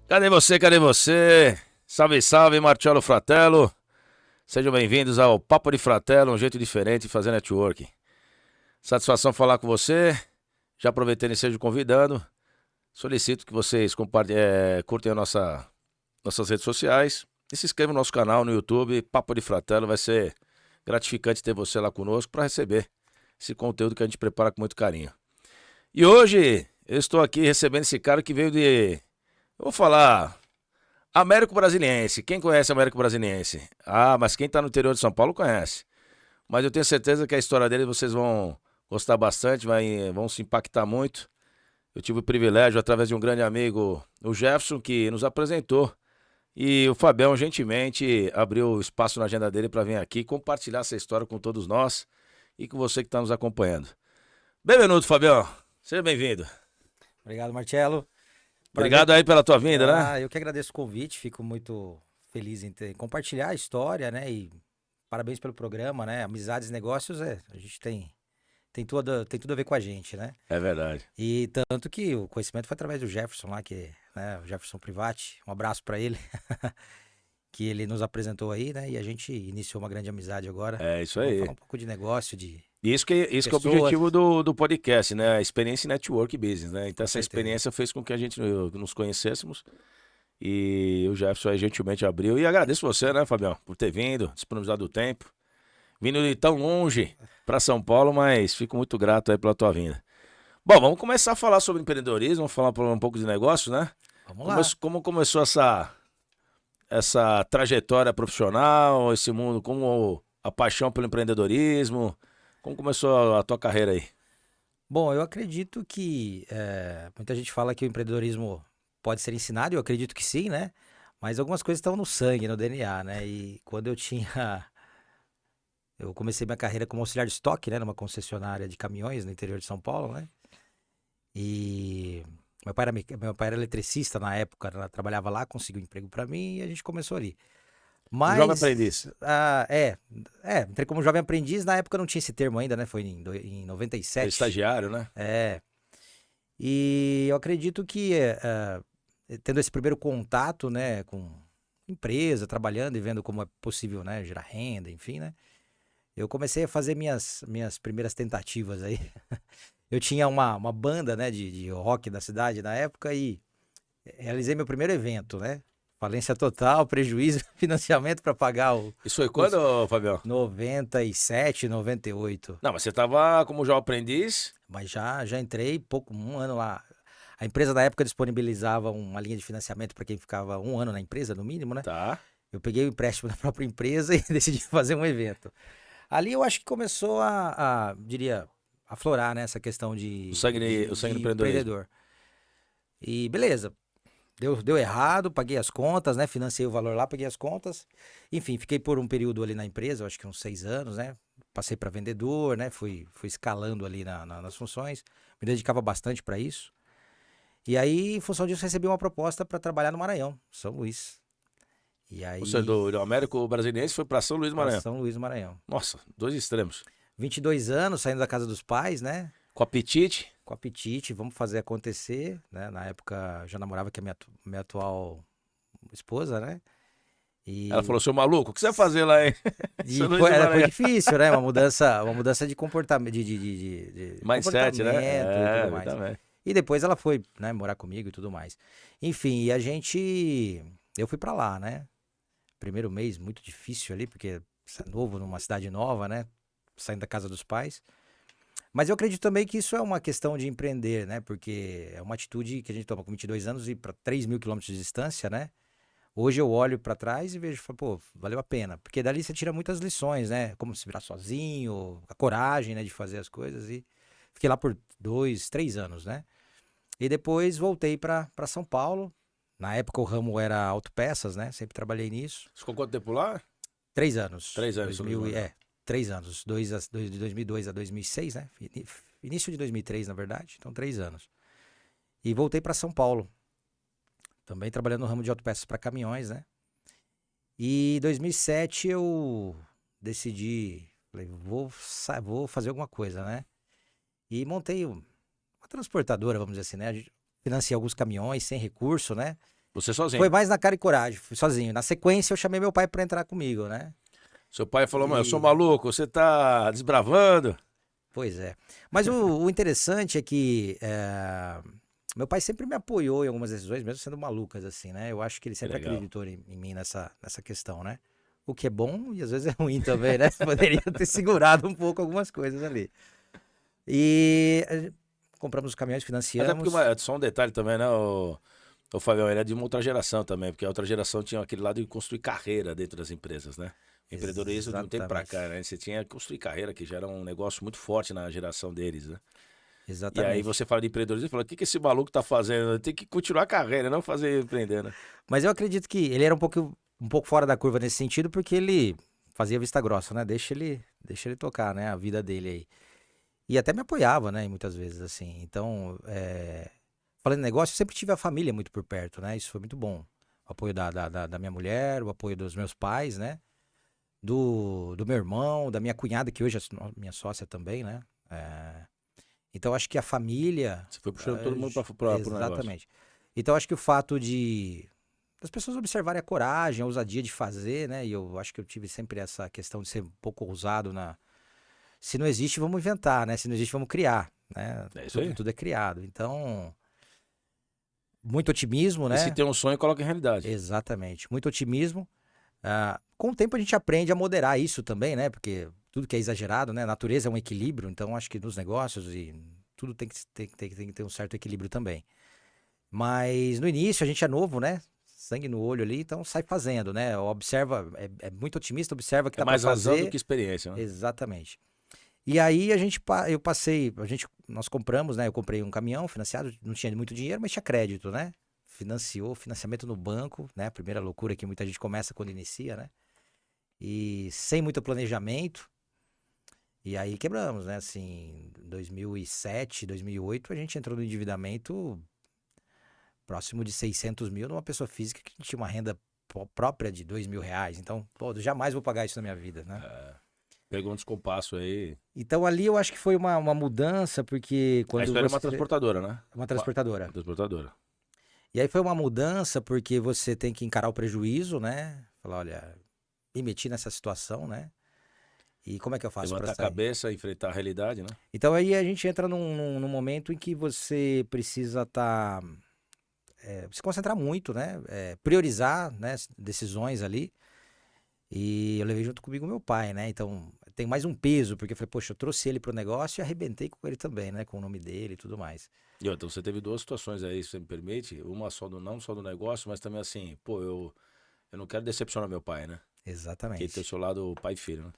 Cadê você? Cadê você? Salve, salve, Marcelo Fratello. Sejam bem-vindos ao Papo de Fratello, um jeito diferente de fazer networking. Satisfação falar com você. Já aproveitando e seja convidando. Solicito que vocês curtem nossas redes sociais e se inscrevam no nosso canal no YouTube, Papo de Fratello. Vai ser gratificante ter você lá conosco para receber esse conteúdo que a gente prepara com muito carinho. E hoje eu estou aqui recebendo esse cara que veio de... Eu vou falar... Américo Brasiliense. Quem conhece Américo Brasiliense? Ah, mas quem tá no interior de São Paulo conhece. Mas eu tenho certeza que a história dele vocês vão gostar bastante, vão se impactar muito. Eu tive o privilégio, através de um grande amigo, o Jefferson, que nos apresentou. E o Fabião, gentilmente, abriu espaço na agenda dele para vir aqui compartilhar essa história com todos nós e com você que está nos acompanhando. Bem-vindo, Fabião. Seja bem-vindo. Obrigado, Marcelo. Obrigado aí pela tua vinda, né? Eu que agradeço o convite, fico muito feliz em compartilhar a história, né? E parabéns pelo programa, né? Amizades e negócios, a gente tem tudo a ver com a gente, né? É verdade. E tanto que o conhecimento foi através do Jefferson lá, né? O Jefferson Privati, um abraço para ele, que ele nos apresentou aí, né? E a gente iniciou uma grande amizade agora. É isso Vamos aí. falar um pouco de negócio, de Isso que é o objetivo do podcast, né? A experiência em network business, né? Então, essa experiência fez com que a gente nos conhecêssemos. E o Jefferson aí gentilmente abriu. E agradeço você, né, Fabião, por ter vindo, disponibilizado o tempo. Vindo de tão longe para São Paulo, mas fico muito grato aí pela tua vinda. Bom, vamos começar a falar sobre empreendedorismo, vamos falar um pouco de negócio, né? Vamos lá. Como começou essa trajetória profissional, esse mundo, como a paixão pelo empreendedorismo... Como começou a tua carreira aí? Bom, eu acredito que muita gente fala que o empreendedorismo pode ser ensinado, eu acredito que sim, né? Mas algumas coisas estão no sangue, no DNA, né? E quando eu comecei minha carreira como auxiliar de estoque, né? Numa concessionária de caminhões no interior de São Paulo, né? E meu pai era eletricista na época, né? Trabalhava lá, conseguiu um emprego para mim e a gente começou ali. Mas, jovem aprendiz. Entrei como jovem aprendiz, na época não tinha esse termo ainda, né? Foi em 97. Estagiário, né? E eu acredito que tendo esse primeiro contato, né, com empresa, trabalhando e vendo como é possível, né, gerar renda, enfim, né? Eu comecei a fazer minhas primeiras tentativas aí. Eu tinha uma banda, né, de rock da cidade na época e realizei meu primeiro evento, né? Falência total, prejuízo, financiamento para pagar o... Isso foi quando, Fabião? 97, 98. Não, mas você tava como jovem aprendiz? Mas já entrei um ano lá. A empresa da época disponibilizava uma linha de financiamento para quem ficava um ano na empresa, no mínimo, né? Tá. Eu peguei o empréstimo da própria empresa e decidi fazer um evento. Ali eu acho que começou diria, aflorar, né, essa questão O sangue empreendedor. E beleza. Deu errado, paguei as contas, né? Financei o valor lá, paguei as contas. Enfim, fiquei por um período ali na empresa, acho que uns 6 anos, né? Passei para vendedor, né? Fui escalando ali nas funções. Me dedicava bastante para isso. E aí, em função disso, recebi uma proposta para trabalhar no Maranhão, São Luís. E aí... O senhor do Américo Brasiliense foi para São Luís do Maranhão. São Luís do Maranhão. Nossa, dois extremos. 22 anos, saindo da casa dos pais, né? Com apetite? Com apetite, vamos fazer acontecer, né? Na época, eu já namorava com a minha atual esposa, né? E... Ela falou, seu maluco, o que você vai fazer lá, hein? Foi difícil, né? Uma mudança de comportamento, de mindset, né? E tudo mais. Também. E depois ela foi, né, morar comigo e tudo mais. Enfim, eu fui pra lá, né? Primeiro mês, muito difícil ali, porque você é novo, numa cidade nova, né? Saindo da casa dos pais. Mas eu acredito também que isso é uma questão de empreender, né? Porque é uma atitude que a gente toma com 22 anos e para 3.000 quilômetros de distância, né? Hoje eu olho para trás e vejo, pô, valeu a pena. Porque dali você tira muitas lições, né? Como se virar sozinho, a coragem, né, de fazer as coisas. E fiquei lá por 2, 3 anos, né? E depois voltei para São Paulo. Na época o ramo era autopeças, né? Sempre trabalhei nisso. Você ficou quanto tempo lá? 3 anos. 3 anos. 3 anos, de 2002 a 2006, né? Início de 2003, na verdade, então 3 anos. E voltei para São Paulo, também trabalhando no ramo de autopeças para caminhões, né? E em 2007 eu decidi, falei, vou fazer alguma coisa, né? E montei uma transportadora, vamos dizer assim, né? Financiei alguns caminhões sem recurso, né? Você sozinho. Foi mais na cara e coragem, fui sozinho. Na sequência, eu chamei meu pai pra entrar comigo, né? Seu pai falou, mãe, eu sou E, maluco, você tá desbravando. pois é. Mas o interessante é que meu pai sempre me apoiou em algumas decisões, mesmo sendo malucas, assim, né? Eu acho que ele Que sempre legal. acreditou em mim nessa questão, né? O que é bom e às vezes é ruim também, né? Poderia ter segurado um pouco algumas coisas ali. E compramos os caminhões, Até porque, financiamos. só um detalhe também, né, o Fabião, ele é de uma outra geração também, porque a outra geração tinha aquele lado de construir carreira dentro das empresas, né? O empreendedorismo de um tempo pra Exatamente. cá, né? Você tinha que construir carreira, que já era um negócio muito forte na geração deles, né? E aí Exatamente. você fala de empreendedorismo e fala, o que esse maluco tá fazendo? Tem que continuar a carreira, não fazer empreender, né? Mas eu acredito que ele era um pouco fora da curva nesse sentido, porque ele fazia vista grossa, né? Deixa ele tocar, né? A vida dele aí. E até me apoiava, né? Muitas vezes, assim. Então, falando em negócio, eu sempre tive a família muito por perto, né? Isso foi muito bom. O apoio da minha mulher, o apoio dos meus pais, né? Do meu irmão, da minha cunhada, que hoje é minha sócia também, né? Então, acho que a família. Você foi puxando todo mundo pro negócio. Exatamente. Então, acho que o fato das pessoas observarem a coragem, a ousadia de fazer, né? E eu acho que eu tive sempre essa questão de ser um pouco ousado na. Se não existe, vamos inventar, né? Se não existe, vamos criar, né? É isso Tudo, aí. tudo é criado. Então, muito otimismo, E se né? tem um sonho, coloca em realidade. Exatamente. Muito otimismo. Com o tempo a gente aprende a moderar isso também, né? Porque tudo que é exagerado, né? A natureza é um equilíbrio, então acho que nos negócios e tudo tem que ter um certo equilíbrio também. Mas no início a gente é novo, né? Sangue no olho ali, então sai fazendo, né? Observa, é muito otimista, observa o que É dá pra mais razão do fazer. que experiência, né? Exatamente. E aí eu passei, nós compramos, né? Eu comprei um caminhão financiado, não tinha muito dinheiro, mas tinha crédito, né? Financiamento no banco, né? Primeira loucura que muita gente começa quando inicia, né? E sem muito planejamento. E aí quebramos, né? Assim, 2007, 2008, a gente entrou no endividamento próximo de 600 mil numa pessoa física que tinha uma renda própria de R$ 2.000. Então, pô, eu jamais vou pagar isso na minha vida, né? Pegou um descompasso aí. Então ali eu acho que foi uma mudança, porque A quando história é uma você. transportadora, né? Uma transportadora. Uma transportadora. E aí foi uma mudança porque você tem que encarar o prejuízo, né? Falar, olha, me meti nessa situação, né? E como é que eu faço para Levantar a sair? cabeça, enfrentar a realidade, né? Então aí a gente entra num momento em que você precisa se concentrar muito, né? Priorizar, né? Decisões ali. E eu levei junto comigo meu pai, né? Então tem mais um peso, porque eu falei, poxa, eu trouxe ele pro negócio e arrebentei com ele também, né? Com o nome dele e tudo mais. E então você teve duas situações aí, se você me permite. Uma só do não só do negócio, mas também assim, pô, eu não quero decepcionar meu pai, né? Que ele tem o Exatamente. seu lado pai e filho, né?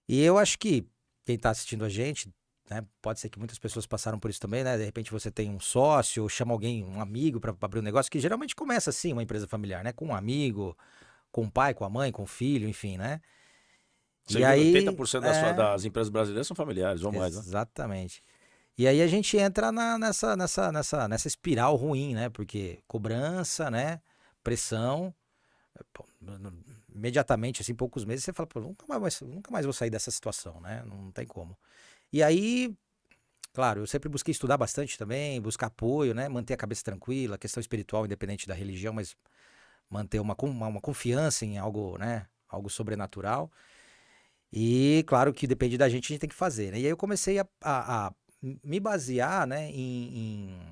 E eu acho que quem tá assistindo a gente, né? Pode ser que muitas pessoas passaram por isso também, né? De repente você tem um sócio, ou chama alguém, um amigo para abrir um negócio, que geralmente começa assim, uma empresa familiar, né? Com um amigo, com o pai, com a mãe, com o filho, enfim, né? E Segundo, aí, 80% das empresas brasileiras são familiares, ou mais, né? exatamente. E aí a gente entra nessa espiral ruim, né? Porque cobrança, né? Pressão. Pô, imediatamente, assim, poucos meses, você fala, pô, nunca mais vou sair dessa situação, né? Não tem como. E aí, claro, eu sempre busquei estudar bastante também, buscar apoio, né? Manter a cabeça tranquila, questão espiritual, independente da religião, mas manter uma confiança em algo, né? Algo sobrenatural. E claro que depende da gente, a gente tem que fazer, né? E aí eu comecei a me basear, né, em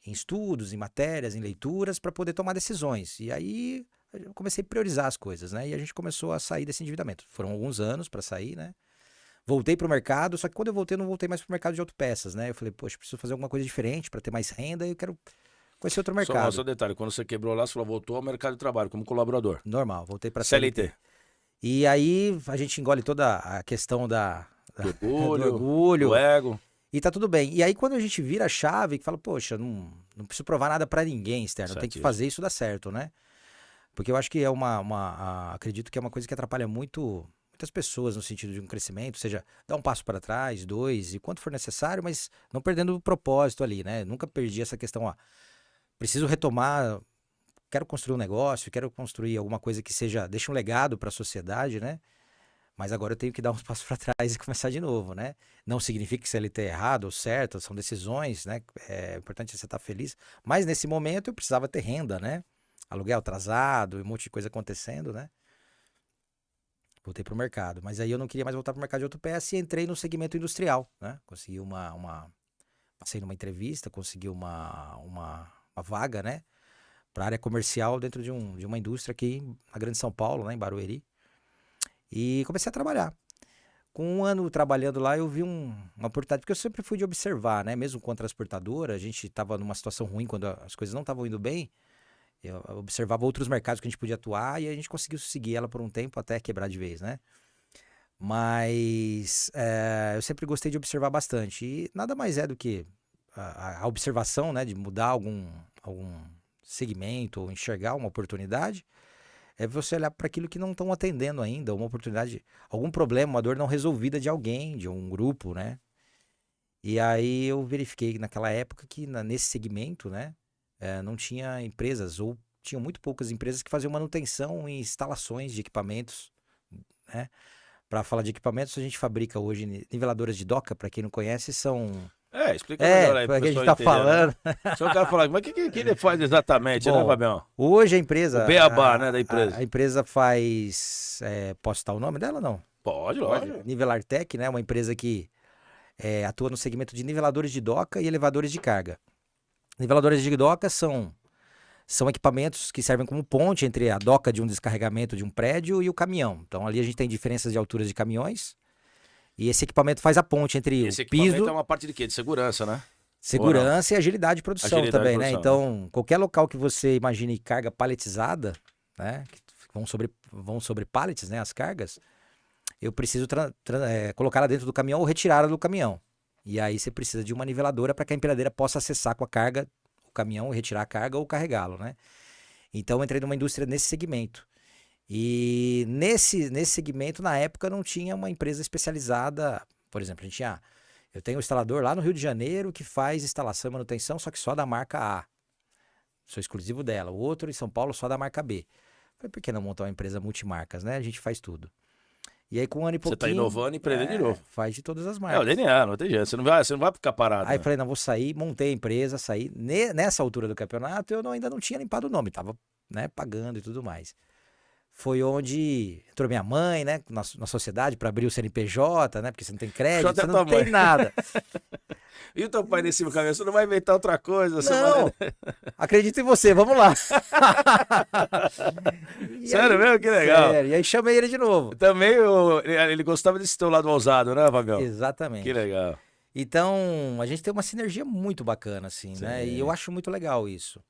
estudos, em matérias, em leituras, para poder tomar decisões. E aí eu comecei a priorizar as coisas, né? E a gente começou a sair desse endividamento. Foram alguns anos para sair, né? Voltei para o mercado, só que quando eu voltei, eu não voltei mais para o mercado de autopeças, né? Eu falei, poxa, preciso fazer alguma coisa diferente para ter mais renda e eu quero conhecer outro Só mercado. um detalhe, quando você quebrou lá, você falou, voltou ao mercado de trabalho como colaborador. Normal, voltei para CLT. CLT. E aí a gente engole toda a questão Do do orgulho, do orgulho. ego. E tá tudo bem. E aí, quando a gente vira a chave, que fala, poxa, não preciso provar nada pra ninguém externo, tem que Certíssimo. fazer isso dar certo, né? Porque eu acho que é acredito que é uma coisa que atrapalha muitas pessoas no sentido de um crescimento, seja, dar um passo para trás, dois, e quanto for necessário, mas não perdendo o propósito ali, né? Nunca perdi essa questão, ó, preciso retomar, quero construir um negócio, quero construir alguma coisa que seja, deixe um legado para a sociedade, né? Mas agora eu tenho que dar uns passos para trás e começar de novo, né? Não significa que se ele está errado ou certo, são decisões, né? É importante você estar feliz. Mas nesse momento eu precisava ter renda, né? aluguel atrasado, um monte de coisa acontecendo, né? Voltei pro mercado. Mas aí eu não queria mais voltar pro mercado de autopeça e entrei no segmento industrial, né? Consegui passei numa entrevista, consegui uma vaga, né? Para área comercial dentro de uma indústria aqui na Grande São Paulo, né? Em Barueri. E comecei a trabalhar. Com um ano trabalhando lá, eu vi uma oportunidade, porque eu sempre fui de observar, né? Mesmo com a transportadora, a gente estava numa situação ruim quando as coisas não estavam indo bem. Eu observava outros mercados que a gente podia atuar e a gente conseguiu seguir ela por um tempo até quebrar de vez, né? Mas eu sempre gostei de observar bastante. E nada mais é do que a observação, né? De mudar algum segmento ou enxergar uma oportunidade. É você olhar para aquilo que não estão atendendo ainda, uma oportunidade, algum problema, uma dor não resolvida de alguém, de um grupo, né? E aí eu verifiquei naquela época que nesse segmento, né? Não tinha empresas, ou tinham muito poucas empresas que faziam manutenção e instalações de equipamentos, né? Para falar de equipamentos, a gente fabrica hoje niveladoras de doca, para quem não conhece, são... Explica melhor aí pro porque a gente pessoal tá entender, falando. né? Só o cara falar, mas o que ele faz exatamente, né, Bom, Fabião? hoje a empresa... O beabá, né, da empresa. A empresa faz... posso citar o nome dela ou não? Pode, lógico. Nivelartec, né? Uma empresa que atua no segmento de niveladores de doca e elevadores de carga. Niveladores de doca são equipamentos que servem como ponte entre a doca de um descarregamento de um prédio e o caminhão. Então ali a gente tem diferenças de alturas de caminhões e esse equipamento faz a ponte entre Esse o piso... equipamento é uma parte de quê? De segurança, né? Segurança e agilidade de produção Agilidade também, de né? produção, Então, qualquer local que você imagine carga paletizada, né? Que vão sobre pallets, né? As cargas, eu preciso colocá-la dentro do caminhão ou retirá-la do caminhão. E aí você precisa de uma niveladora para que a empilhadeira possa acessar com a carga o caminhão, retirar a carga ou carregá-lo, né? Então, eu entrei numa indústria nesse segmento. E nesse segmento, na época, não tinha uma empresa especializada. Por exemplo, eu tenho um instalador lá no Rio de Janeiro que faz instalação e manutenção, só que só da marca A. Sou exclusivo dela. O outro em São Paulo só da marca B. Falei, por que não montar uma empresa multimarcas, né? A gente faz tudo. E aí, com um ano e pouquinho... Você tá inovando e empreendendo de novo. Faz de todas as É marcas. o DNA, não tem jeito. Você não vai ficar parado. Aí né? falei, não, vou sair, montei a empresa, saí. Nessa altura do campeonato, eu ainda não tinha limpado o nome, tava, né, pagando e tudo mais. Foi onde entrou minha mãe, né, na sociedade para abrir o CNPJ, né, porque você não tem crédito, você não tem nada. E o teu pai nesse caminho, você não vai inventar outra coisa? Não, acredito em você, vamos lá. Sério mesmo? Que legal. Sério, e aí chamei ele de novo. Também ele gostava desse teu lado ousado, né, Fabião? Exatamente. Que legal. Então, a gente tem uma sinergia muito bacana, assim, né, e eu acho muito legal isso.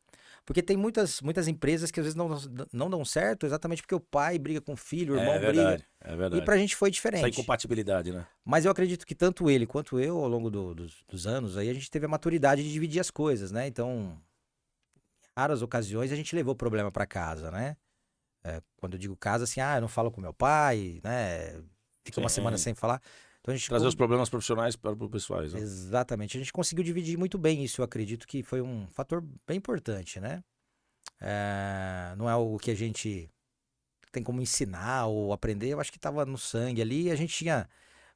Porque tem muitas empresas que às vezes não dão certo exatamente porque o pai briga com o filho, o irmão briga. É verdade. E pra gente foi diferente. Essa incompatibilidade, né? Mas eu acredito que tanto ele quanto eu, ao longo dos anos, aí a gente teve a maturidade de dividir as coisas, né? Então, em raras ocasiões, a gente levou o problema pra casa, né? Quando eu digo casa, assim, eu não falo com meu pai, né? Fica uma semana sem falar. Então, a gente trazer os problemas profissionais para os pessoais. Né? Exatamente. A gente conseguiu dividir muito bem isso. Eu acredito que foi um fator bem importante, né? Não é algo que a gente tem como ensinar ou aprender. Eu acho que estava no sangue ali. E a gente tinha,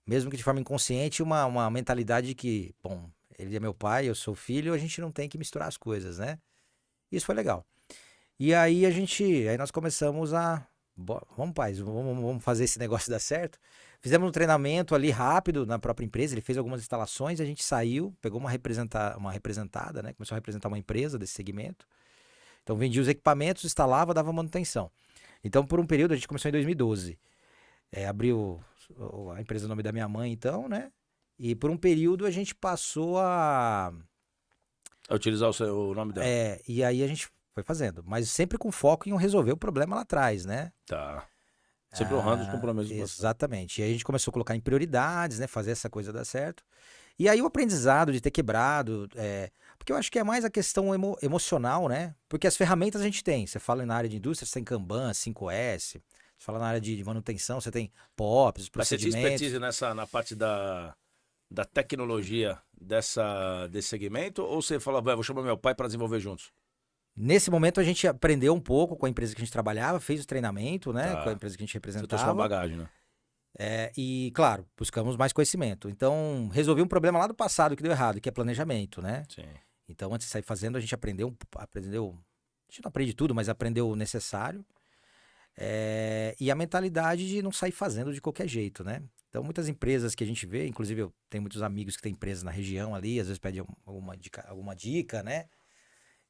mesmo que de forma inconsciente, uma mentalidade que, bom, ele é meu pai, eu sou filho, a gente não tem que misturar as coisas, né? Isso foi legal. E aí aí nós começamos vamos, pai, vamos fazer esse negócio dar certo. Fizemos um treinamento ali rápido na própria empresa, ele fez algumas instalações, a gente saiu, pegou uma representada, né? Começou a representar uma empresa desse segmento. Então vendia os equipamentos, instalava, dava manutenção. Então por um período, a gente começou em 2012. Abriu a empresa no nome da minha mãe, então, né? E por um período a gente passou a utilizar o nome dela. E aí a gente foi fazendo, mas sempre com foco em resolver o problema lá atrás, né? Tá. Sempre honrando os compromissos. Exatamente. E aí a gente começou a colocar em prioridades, né? Fazer essa coisa dar certo. E aí o aprendizado de ter quebrado, porque eu acho que é mais a questão emocional, né? Porque as ferramentas a gente tem. Você fala na área de indústria, você tem Kanban, 5S. Você fala na área de manutenção, você tem POPs, procedimentos. Mas você tinha expertise na parte da tecnologia desse segmento? Ou você fala, vou chamar meu pai para desenvolver juntos? Nesse momento a gente aprendeu um pouco com a empresa que a gente trabalhava, fez o treinamento, né? Tá. Com a empresa que a gente representava. Você trouxe uma bagagem, né? E, claro, buscamos mais conhecimento. Então, resolvi um problema lá do passado que deu errado, que é planejamento, né? Sim. Então, antes de sair fazendo, a gente aprendeu A gente não aprende tudo, mas aprendeu o necessário. E a mentalidade de não sair fazendo de qualquer jeito, né? Então, muitas empresas que a gente vê, inclusive eu tenho muitos amigos que têm empresas na região ali, às vezes pedem alguma dica, né?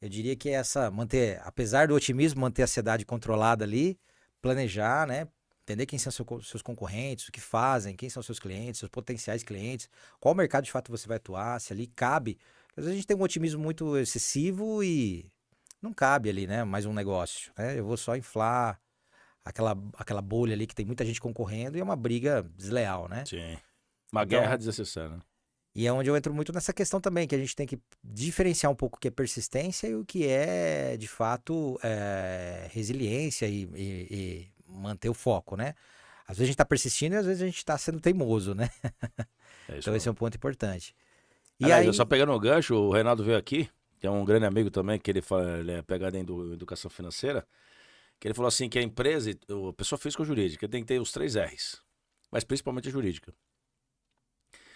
Eu diria que é manter, apesar do otimismo, manter a ansiedade controlada ali, planejar, né? Entender quem são seus concorrentes, o que fazem, quem são seus clientes, seus potenciais clientes, qual mercado de fato você vai atuar, se ali cabe. Às vezes a gente tem um otimismo muito excessivo e não cabe ali, né? Mais um negócio, né? Eu vou só inflar aquela bolha ali que tem muita gente concorrendo e é uma briga desleal, né? Sim. Uma Então, guerra desnecessária, né? E é onde eu entro muito nessa questão também, que a gente tem que diferenciar um pouco o que é persistência e o que é, de fato, resiliência e manter o foco, né? Às vezes a gente tá persistindo e às vezes a gente tá sendo teimoso, né? É isso Então esse é mesmo. um ponto importante. E Aliás, aí, só pegando o gancho, o Reinaldo veio aqui, que é um grande amigo também, que ele é pegado em educação financeira, que ele falou assim que a empresa, a pessoa física ou jurídica, tem que ter os 3 R's, mas principalmente a jurídica.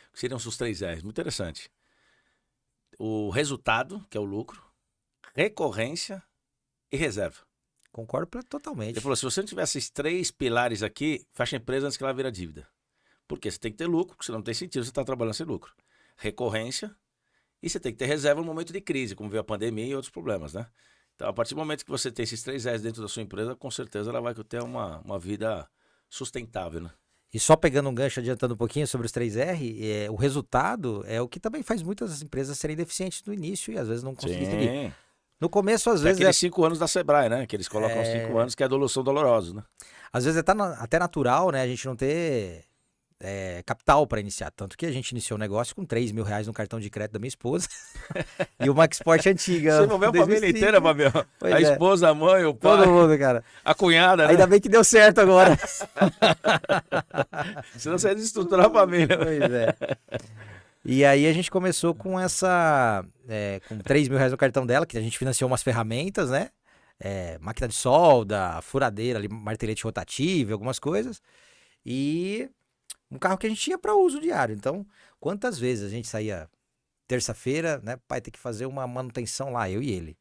O que seriam os 3 R's? Muito interessante. O resultado, que é o lucro, recorrência e reserva. concordo Ele totalmente. falou, se você não tiver esses 3 pilares aqui, fecha a empresa antes que ela vira dívida. Porque você tem que ter lucro, porque senão não tem sentido você estar trabalhando sem lucro. Recorrência e você tem que ter reserva no momento de crise, como veio a pandemia e outros problemas, né? Então, a partir do momento que você tem esses 3 R's dentro da sua empresa, com certeza ela vai ter uma vida sustentável, né? E só pegando um gancho, adiantando um pouquinho sobre os 3R, o resultado é o que também faz muitas empresas serem deficientes no início e às vezes não conseguir seguir. Sim. No começo, às É vezes, aqueles 5 anos da Sebrae, né? Que eles colocam 5 anos, que são dolorosos, né? às vezes até natural, né? A gente não ter capital para iniciar. Tanto que a gente iniciou o negócio com R$ 3.000 no cartão de crédito da minha esposa e uma Export antiga. Você envolveu a família 2005. inteira, Fabião. Pois A é. esposa, a mãe, o pai, Todo mundo, cara. a cunhada, né? Ainda bem que deu certo agora. Senão você ia desestruturar a família. Pois é. E aí a gente começou com com R$ 3.000 no cartão dela, que a gente financiou umas ferramentas, né? Máquina de solda, furadeira, ali, martelete rotativo, algumas coisas. E um carro que a gente tinha para uso diário. Então, quantas vezes a gente saía terça-feira, né? Pai tem que fazer uma manutenção lá, eu e ele.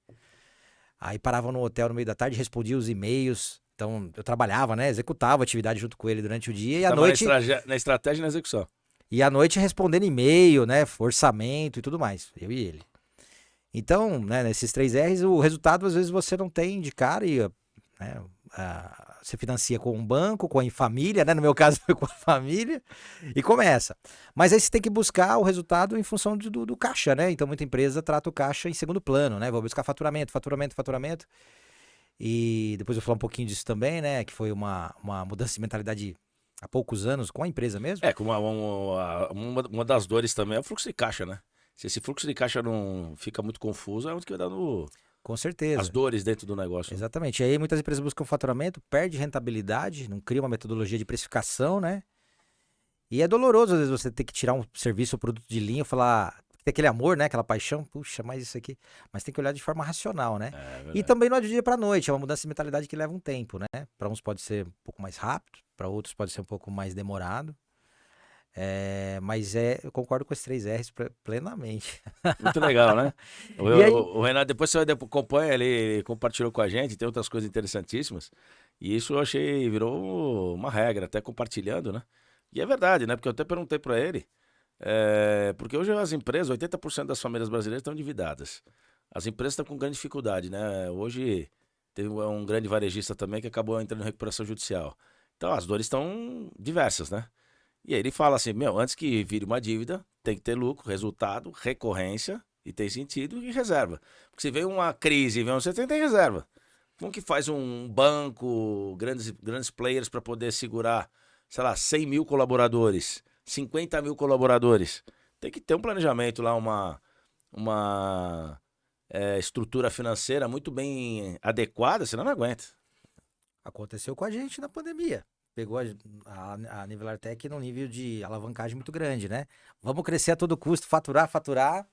Aí parava no hotel no meio da tarde, respondia os e-mails. Então, eu trabalhava, né? Executava atividade junto com ele durante o dia e à Tava noite. na estratégia e na execução. E à noite respondendo e-mail, né? Orçamento e tudo mais. Eu e ele. Então, né, nesses 3R's, o resultado às vezes você não tem de cara e né, você financia com um banco, com a família, né? No meu caso foi com a família e começa. Mas aí você tem que buscar o resultado em função do caixa, né? Então muita empresa trata o caixa em segundo plano, né? Vou buscar faturamento. E depois eu vou falar um pouquinho disso também, né? Que foi uma mudança de mentalidade há poucos anos com a empresa mesmo. Como uma das dores também é o fluxo de caixa, né? Se esse fluxo de caixa não fica muito confuso, é onde que vai dando Com certeza. as dores dentro do negócio. Exatamente. E aí muitas empresas buscam faturamento, perde rentabilidade, não cria uma metodologia de precificação, né? E é doloroso às vezes você ter que tirar um serviço ou produto de linha e falar, ter aquele amor, né? Aquela paixão, puxa, mas isso aqui. Mas tem que olhar de forma racional, né? E também não é do dia para noite, é uma mudança de mentalidade que leva um tempo, né? Para uns pode ser um pouco mais rápido, para outros pode ser um pouco mais demorado. Mas eu concordo com esses 3R's plenamente. Muito legal, né? E aí? O Renato, depois você acompanha, ele compartilhou com a gente, tem outras coisas interessantíssimas. E isso eu achei, virou uma regra, até compartilhando, né? E é verdade, né? Porque eu até perguntei para ele. Porque hoje as empresas, 80% das famílias brasileiras estão endividadas. As empresas estão com grande dificuldade, né? Hoje teve um grande varejista também que acabou entrando em recuperação judicial. Então as dores estão diversas, né? E aí ele fala assim, antes que vire uma dívida, tem que ter lucro, resultado, recorrência, e tem sentido, e reserva. Porque se vem uma crise, você tem reserva. Como que faz um banco, grandes players para poder segurar, sei lá, 100 mil colaboradores, 50 mil colaboradores? Tem que ter um planejamento lá, uma estrutura financeira muito bem adequada, senão não aguenta. Aconteceu com a gente na pandemia. Pegou a Nivelartec num nível de alavancagem muito grande, né? Vamos crescer a todo custo, faturar,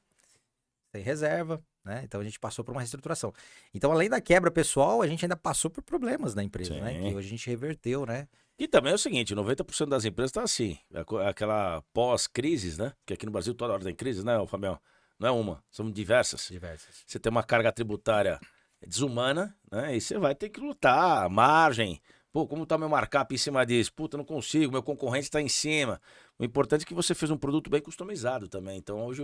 sem reserva, né? Então a gente passou por uma reestruturação. Então, além da quebra pessoal, a gente ainda passou por problemas na empresa, Sim. né? Que hoje a gente reverteu, né? E também é o seguinte, 90% das empresas estão assim, aquela pós-crise, né? Que aqui no Brasil toda hora tem crise, né, Fabião? Não é uma, são diversas. Diversas. Você tem uma carga tributária desumana, né? E você vai ter que lutar, margem. Pô, como tá meu markup em cima disso? Puta, não consigo, meu concorrente tá em cima. O importante é que você fez um produto bem customizado também. Então hoje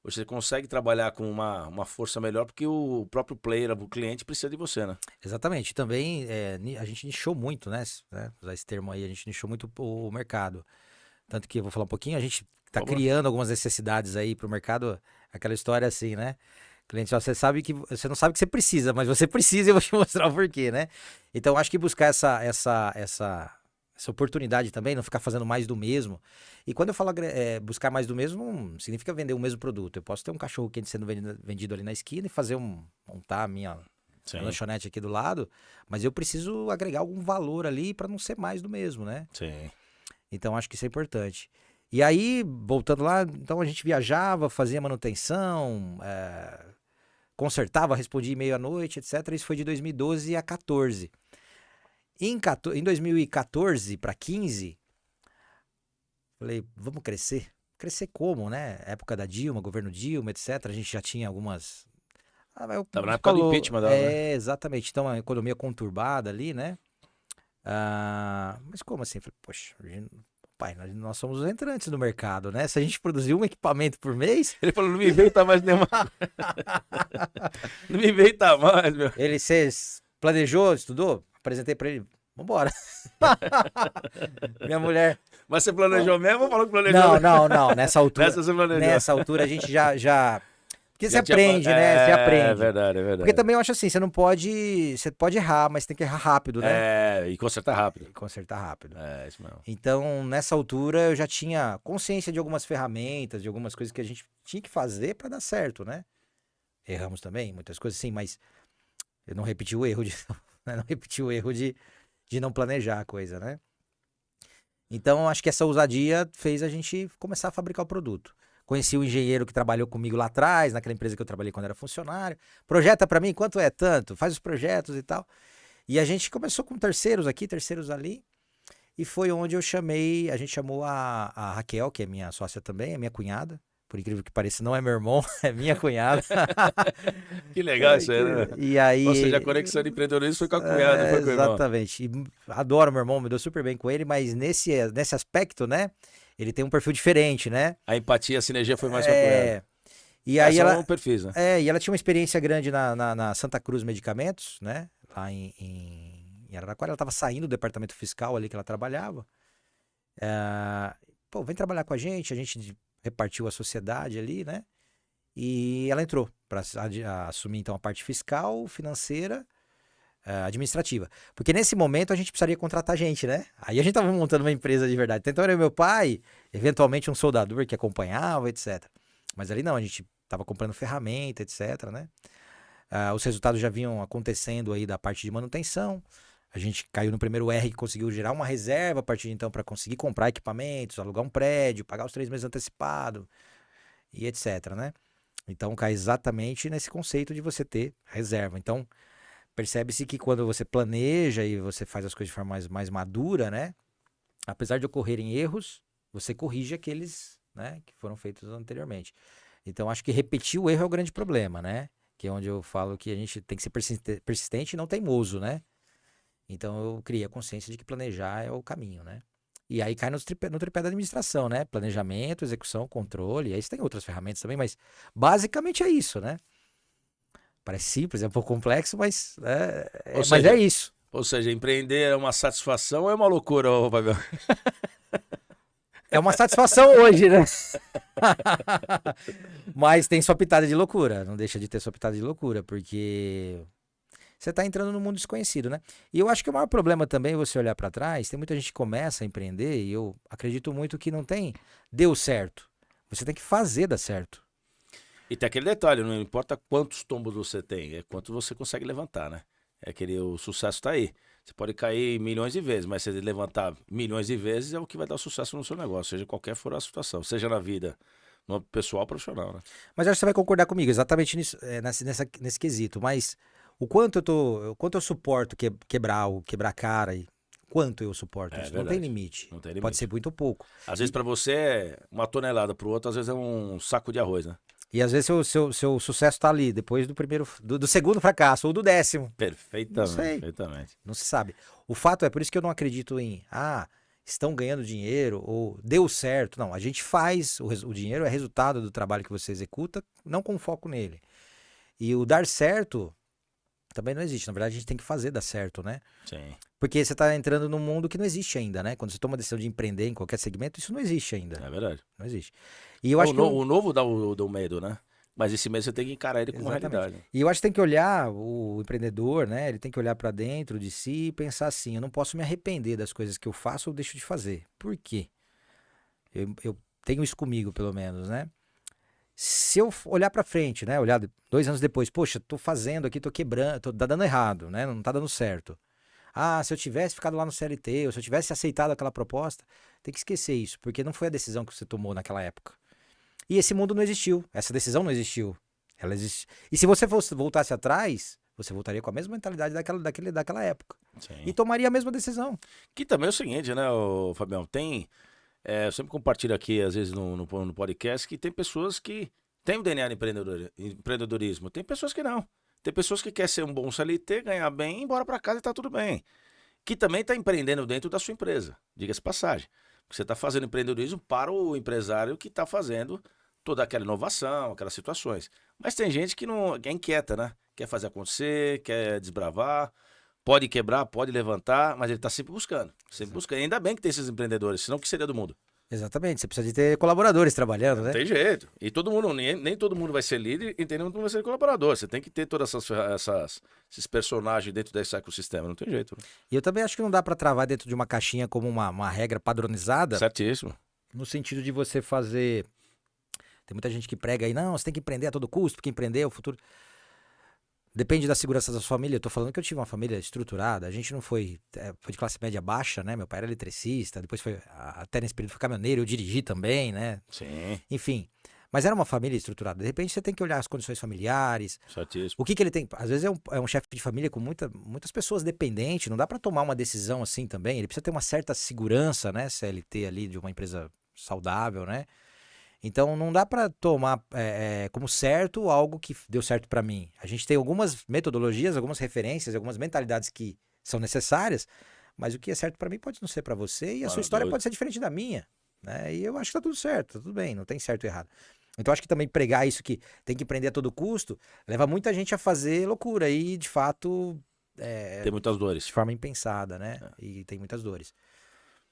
você consegue trabalhar com uma força melhor porque o próprio player, o cliente precisa de você, né? Exatamente. Também a gente nichou muito, né? Usar esse termo aí, a gente nichou muito o mercado. Tanto que eu vou falar um pouquinho, a gente tá Por favor. criando algumas necessidades aí pro mercado, aquela história assim, né? Cliente, ó, você sabe que você não sabe que você precisa, mas você precisa e eu vou te mostrar o porquê, né? Então acho que buscar essa oportunidade também, não ficar fazendo mais do mesmo. E quando eu falo buscar mais do mesmo, não significa vender o mesmo produto. Eu posso ter um cachorro quente sendo vendido ali na esquina e fazer montar a minha Sim, lanchonete aqui do lado, mas eu preciso agregar algum valor ali para não ser mais do mesmo, né? sim. Então acho que isso é importante. E aí, voltando lá, então a gente viajava, fazia manutenção, consertava, respondia e-mail à noite, etc. Isso foi de 2012 a 14. Em 2014 para 15, falei, vamos crescer. Crescer como, né? Época da Dilma, governo Dilma, etc. A gente já tinha algumas. Tava na época do impeachment dela, né? Exatamente. Então, a economia conturbada ali, né? Mas como assim? Falei, poxa, pai, nós somos os entrantes no mercado, né? Se a gente produzir um equipamento por mês. Ele falou, não me inventa mais nenhuma. Não me inventa mais, meu. Você planejou, estudou? Apresentei pra ele. Vambora. Minha mulher. Mas você planejou mesmo ou falou que planejou? Não. Nessa altura. Nessa você planejou. Nessa altura a gente já. Porque você Já tinha aprende, né? Você aprende. É verdade, é verdade. Porque também eu acho assim, você não pode. Você pode errar, mas tem que errar rápido, né? E consertar rápido. E consertar rápido. Isso mesmo. Então, nessa altura, eu já tinha consciência de algumas ferramentas, de algumas coisas que a gente tinha que fazer para dar certo, né? Erramos também, muitas coisas sim, mas eu não repeti o erro de não planejar a coisa, né? Então, acho que essa ousadia fez a gente começar a fabricar o produto. Conheci o engenheiro que trabalhou comigo lá atrás, naquela empresa que eu trabalhei quando era funcionário. Projeta para mim, quanto é tanto? Faz os projetos e tal. E a gente começou com terceiros aqui, terceiros ali. E foi onde a gente chamou a Raquel, que é minha sócia também, é minha cunhada. Por incrível que pareça, não é meu irmão, é minha cunhada. Que legal isso aí, né? E aí... Ou seja, a conexão de empreendedorismo foi com a cunhada, não foi com o irmão. Exatamente. E adoro meu irmão, me dou super bem com ele, mas nesse aspecto, né? Ele tem um perfil diferente, né? A empatia, a sinergia foi mais com a cunhada. E aí ela... perfis, né? E ela tinha uma experiência grande na Santa Cruz Medicamentos, né? Lá em Araraquara. Ela estava saindo do departamento fiscal ali que ela trabalhava. Pô, vem trabalhar com a gente repartiu a sociedade ali, né? E ela entrou para assumir então a parte fiscal, financeira, administrativa. Porque nesse momento a gente precisaria contratar gente, né? Aí a gente tava montando uma empresa de verdade. Então era meu pai, eventualmente um soldador que acompanhava, etc. Mas ali não, a gente tava comprando ferramenta, etc, né? Os resultados já vinham acontecendo aí da parte de manutenção. A gente caiu no primeiro R que conseguiu gerar uma reserva a partir de então para conseguir comprar equipamentos, alugar um prédio, pagar os 3 meses antecipado e etc, né? Então cai exatamente nesse conceito de você ter reserva. Então percebe-se que quando você planeja e você faz as coisas de forma mais madura, né? Apesar de ocorrerem erros, você corrige aqueles, né, que foram feitos anteriormente. Então acho que repetir o erro é o grande problema, né? Que é onde eu falo que a gente tem que ser persistente e não teimoso, né? Então eu criei a consciência de que planejar é o caminho, né? E aí cai no tripé da administração, né? Planejamento, execução, controle. Aí você tem outras ferramentas também, mas basicamente é isso, né? Parece simples, é um pouco complexo, mas é isso. Ou seja, empreender é uma satisfação ou é uma loucura, ô Fabião? É uma satisfação hoje, né? Mas tem sua pitada de loucura. Não deixa de ter sua pitada de loucura, porque você tá entrando no mundo desconhecido, né? E eu acho que o maior problema também é você olhar para trás. Tem muita gente que começa a empreender e eu acredito muito que não tem deu certo. Você tem que fazer dar certo. E tem aquele detalhe, não importa quantos tombos você tem, é quanto você consegue levantar, né? O sucesso tá aí. Você pode cair milhões de vezes, mas se você levantar milhões de vezes é o que vai dar sucesso no seu negócio, seja qualquer for a situação, seja na vida, no pessoal ou profissional, né? Mas eu acho que você vai concordar comigo exatamente nisso, nesse quesito. Mas o quanto eu suporto quebrar a cara e quanto eu suporto isso? Não tem limite. Não tem limite. Pode ser muito ou pouco. Às vezes para você é uma tonelada, para o outro às vezes é um saco de arroz, né? E às vezes seu sucesso tá ali, depois do segundo fracasso, ou do 10º. Não Perfeitamente, sei, perfeitamente. não se sabe. O fato é, por isso que eu não acredito em, estão ganhando dinheiro, ou deu certo. Não, a gente faz, o dinheiro é resultado do trabalho que você executa, não com foco nele. E o dar certo também não existe. Na verdade, a gente tem que fazer dar certo, né? Sim. Porque você tá entrando num mundo que não existe ainda, né? Quando você toma a decisão de empreender em qualquer segmento, isso não existe ainda. É verdade. Não existe. E eu acho que O novo dá o medo, né? Mas esse medo você tem que encarar ele como uma exatamente. realidade. E eu acho que tem que olhar o empreendedor, né? Ele tem que olhar para dentro de si e pensar assim: eu não posso me arrepender das coisas que eu faço ou deixo de fazer. Por quê? Eu tenho isso comigo, pelo menos, né? Se eu olhar para frente, né? Olhar 2 anos depois, poxa, tô fazendo aqui, tô quebrando, tá dando errado, né? Não tá dando certo. Se eu tivesse ficado lá no CLT, ou se eu tivesse aceitado aquela proposta, tem que esquecer isso, porque não foi a decisão que você tomou naquela época. E esse mundo não existiu, essa decisão não existiu. Ela existe. E se você voltasse atrás, você voltaria com a mesma mentalidade daquela época. Sim. E tomaria a mesma decisão. Que também é o seguinte, né, Fabião? Eu sempre compartilho aqui, às vezes, no podcast, que tem pessoas que têm o DNA de empreendedorismo. Tem pessoas que não. Tem pessoas que querem ser um bom CLT, ganhar bem, ir embora para casa e tá tudo bem. Que também está empreendendo dentro da sua empresa. Diga-se passagem. Porque você está fazendo empreendedorismo para o empresário que está fazendo toda aquela inovação, aquelas situações. Mas tem gente que não é inquieta, né? Quer fazer acontecer, quer desbravar, pode quebrar, pode levantar, mas ele está sempre buscando. Sempre buscando. E ainda bem que tem esses empreendedores, senão o que seria do mundo? Exatamente, você precisa de ter colaboradores trabalhando, Não né? tem jeito. E todo mundo, nem todo mundo vai ser líder e nem todo mundo vai ser colaborador. Você tem que ter todas esses personagens dentro desse ecossistema. Não tem jeito. Né? E eu também acho que não dá para travar dentro de uma caixinha como uma regra padronizada, Certíssimo. no sentido de você fazer. Tem muita gente que prega aí, não, você tem que empreender a todo custo, porque empreender é o futuro. Depende da segurança da sua família. Eu tô falando que eu tive uma família estruturada. A gente não foi de classe média baixa, né? Meu pai era eletricista, depois foi, até nesse período foi caminhoneiro, eu dirigi também, né? Sim. Enfim. Mas era uma família estruturada. De repente você tem que olhar as condições familiares. Certíssimo. O que ele tem? Às vezes é um chefe de família com muitas pessoas dependentes. Não dá para tomar uma decisão assim também. Ele precisa ter uma certa segurança, né? CLT ali de uma empresa saudável, né? Então não dá para tomar como certo algo que deu certo para mim. A gente tem algumas metodologias, algumas referências, algumas mentalidades que são necessárias, mas o que é certo para mim pode não ser para você e a sua história pode ser diferente da minha, né? E eu acho que tá tudo certo, tá tudo bem, não tem certo e errado. Então acho que também pregar isso que tem que empreender a todo custo leva muita gente a fazer loucura e de fato tem muitas dores. de forma impensada, né? E tem muitas dores.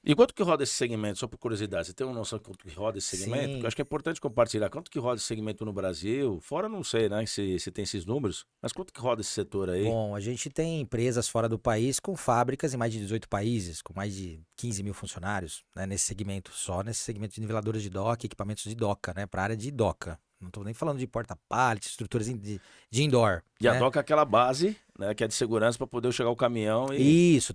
E quanto que roda esse segmento, só por curiosidade? Você tem uma noção de quanto que roda esse segmento? Sim. Porque eu acho que é importante compartilhar. Quanto que roda esse segmento no Brasil? Fora não sei, né, se tem esses números. Mas quanto que roda esse setor aí? Bom, a gente tem empresas fora do país com fábricas em mais de 18 países, com mais de 15 mil funcionários, né, nesse segmento, só nesse segmento de niveladores de dock, equipamentos de doca, né, para a área de doca. Não estou nem falando de porta-pallet, estruturas de indoor. E a né? doca é aquela base, né, que é de segurança para poder chegar o caminhão e... Isso,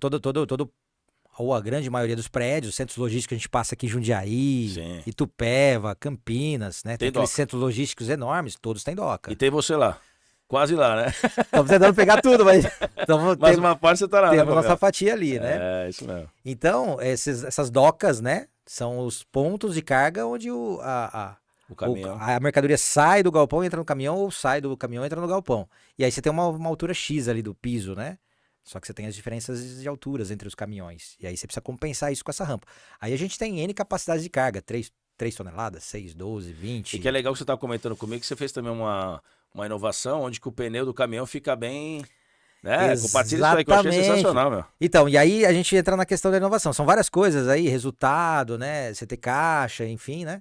ou a grande maioria dos prédios, centros logísticos que a gente passa aqui em Jundiaí, Sim. Itupeva, Campinas, né? Tem Aqueles doca. centros logísticos enormes, todos têm doca. E tem você lá. Quase lá, né? Estamos tentando pegar tudo, mas Mas uma parte você tá lá, temos né, nossa Fabião? fatia ali, né? É, isso mesmo. Então, essas docas, né? São os pontos de carga onde O caminhão. a mercadoria sai do galpão e entra no caminhão, ou sai do caminhão e entra no galpão. E aí você tem uma altura X ali do piso, né? Só que você tem as diferenças de alturas entre os caminhões. E aí você precisa compensar isso com essa rampa. Aí a gente tem N capacidades de carga, 3 toneladas, 6, 12, 20. E que é legal que você estava comentando comigo, que você fez também uma inovação onde que o pneu do caminhão fica bem... Né? Compartilha isso aí, que eu achei sensacional, meu. Então, e aí a gente entra na questão da inovação. São várias coisas aí, resultado, né? Você ter caixa, enfim, né?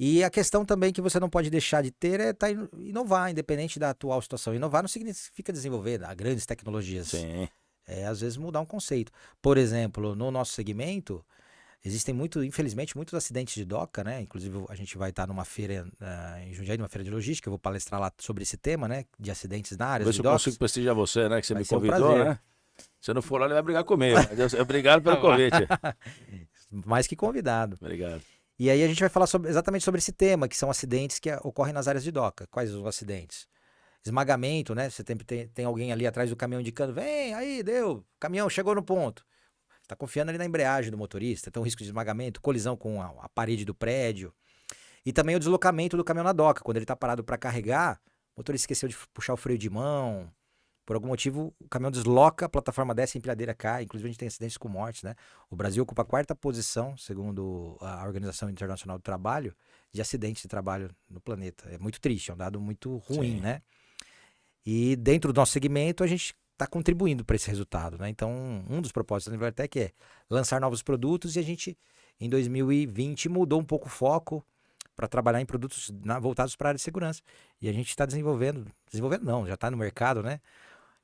E a questão também que você não pode deixar de ter é inovar, independente da atual situação. Inovar não significa desenvolver grandes tecnologias. Sim. É, às vezes, mudar um conceito. Por exemplo, no nosso segmento, existem infelizmente, muitos acidentes de doca, né? Inclusive, a gente vai estar numa feira em Jundiaí, numa feira de logística. Eu vou palestrar lá sobre esse tema, né? De acidentes na área Ver de se eu docas. consigo prestigiar você, né? Que você Vai me ser um convidou, prazer. né? Se eu não for lá, ele vai brigar comigo. Mas obrigado pelo convite. Mais que convidado. Obrigado. E aí a gente vai falar exatamente sobre esse tema, que são acidentes que ocorrem nas áreas de doca. Quais os acidentes? Esmagamento, né? Você tem alguém ali atrás do caminhão indicando, vem, aí, deu, caminhão chegou no ponto. Você está confiando ali na embreagem do motorista, então risco de esmagamento, colisão com a parede do prédio. E também o deslocamento do caminhão na doca. Quando ele tá parado para carregar, o motorista esqueceu de puxar o freio de mão. Por algum motivo, o caminhão desloca, a plataforma desce, a empilhadeira cai. Inclusive, a gente tem acidentes com mortes, né? O Brasil ocupa a 4ª posição, segundo a Organização Internacional do Trabalho, de acidentes de trabalho no planeta. É muito triste, é um dado muito ruim, né? E dentro do nosso segmento, a gente está contribuindo para esse resultado, né? Então, um dos propósitos da Nivelartec é lançar novos produtos e a gente, em 2020, mudou um pouco o foco para trabalhar em produtos voltados para a área de segurança. E a gente está desenvolvendo não, já está no mercado, né?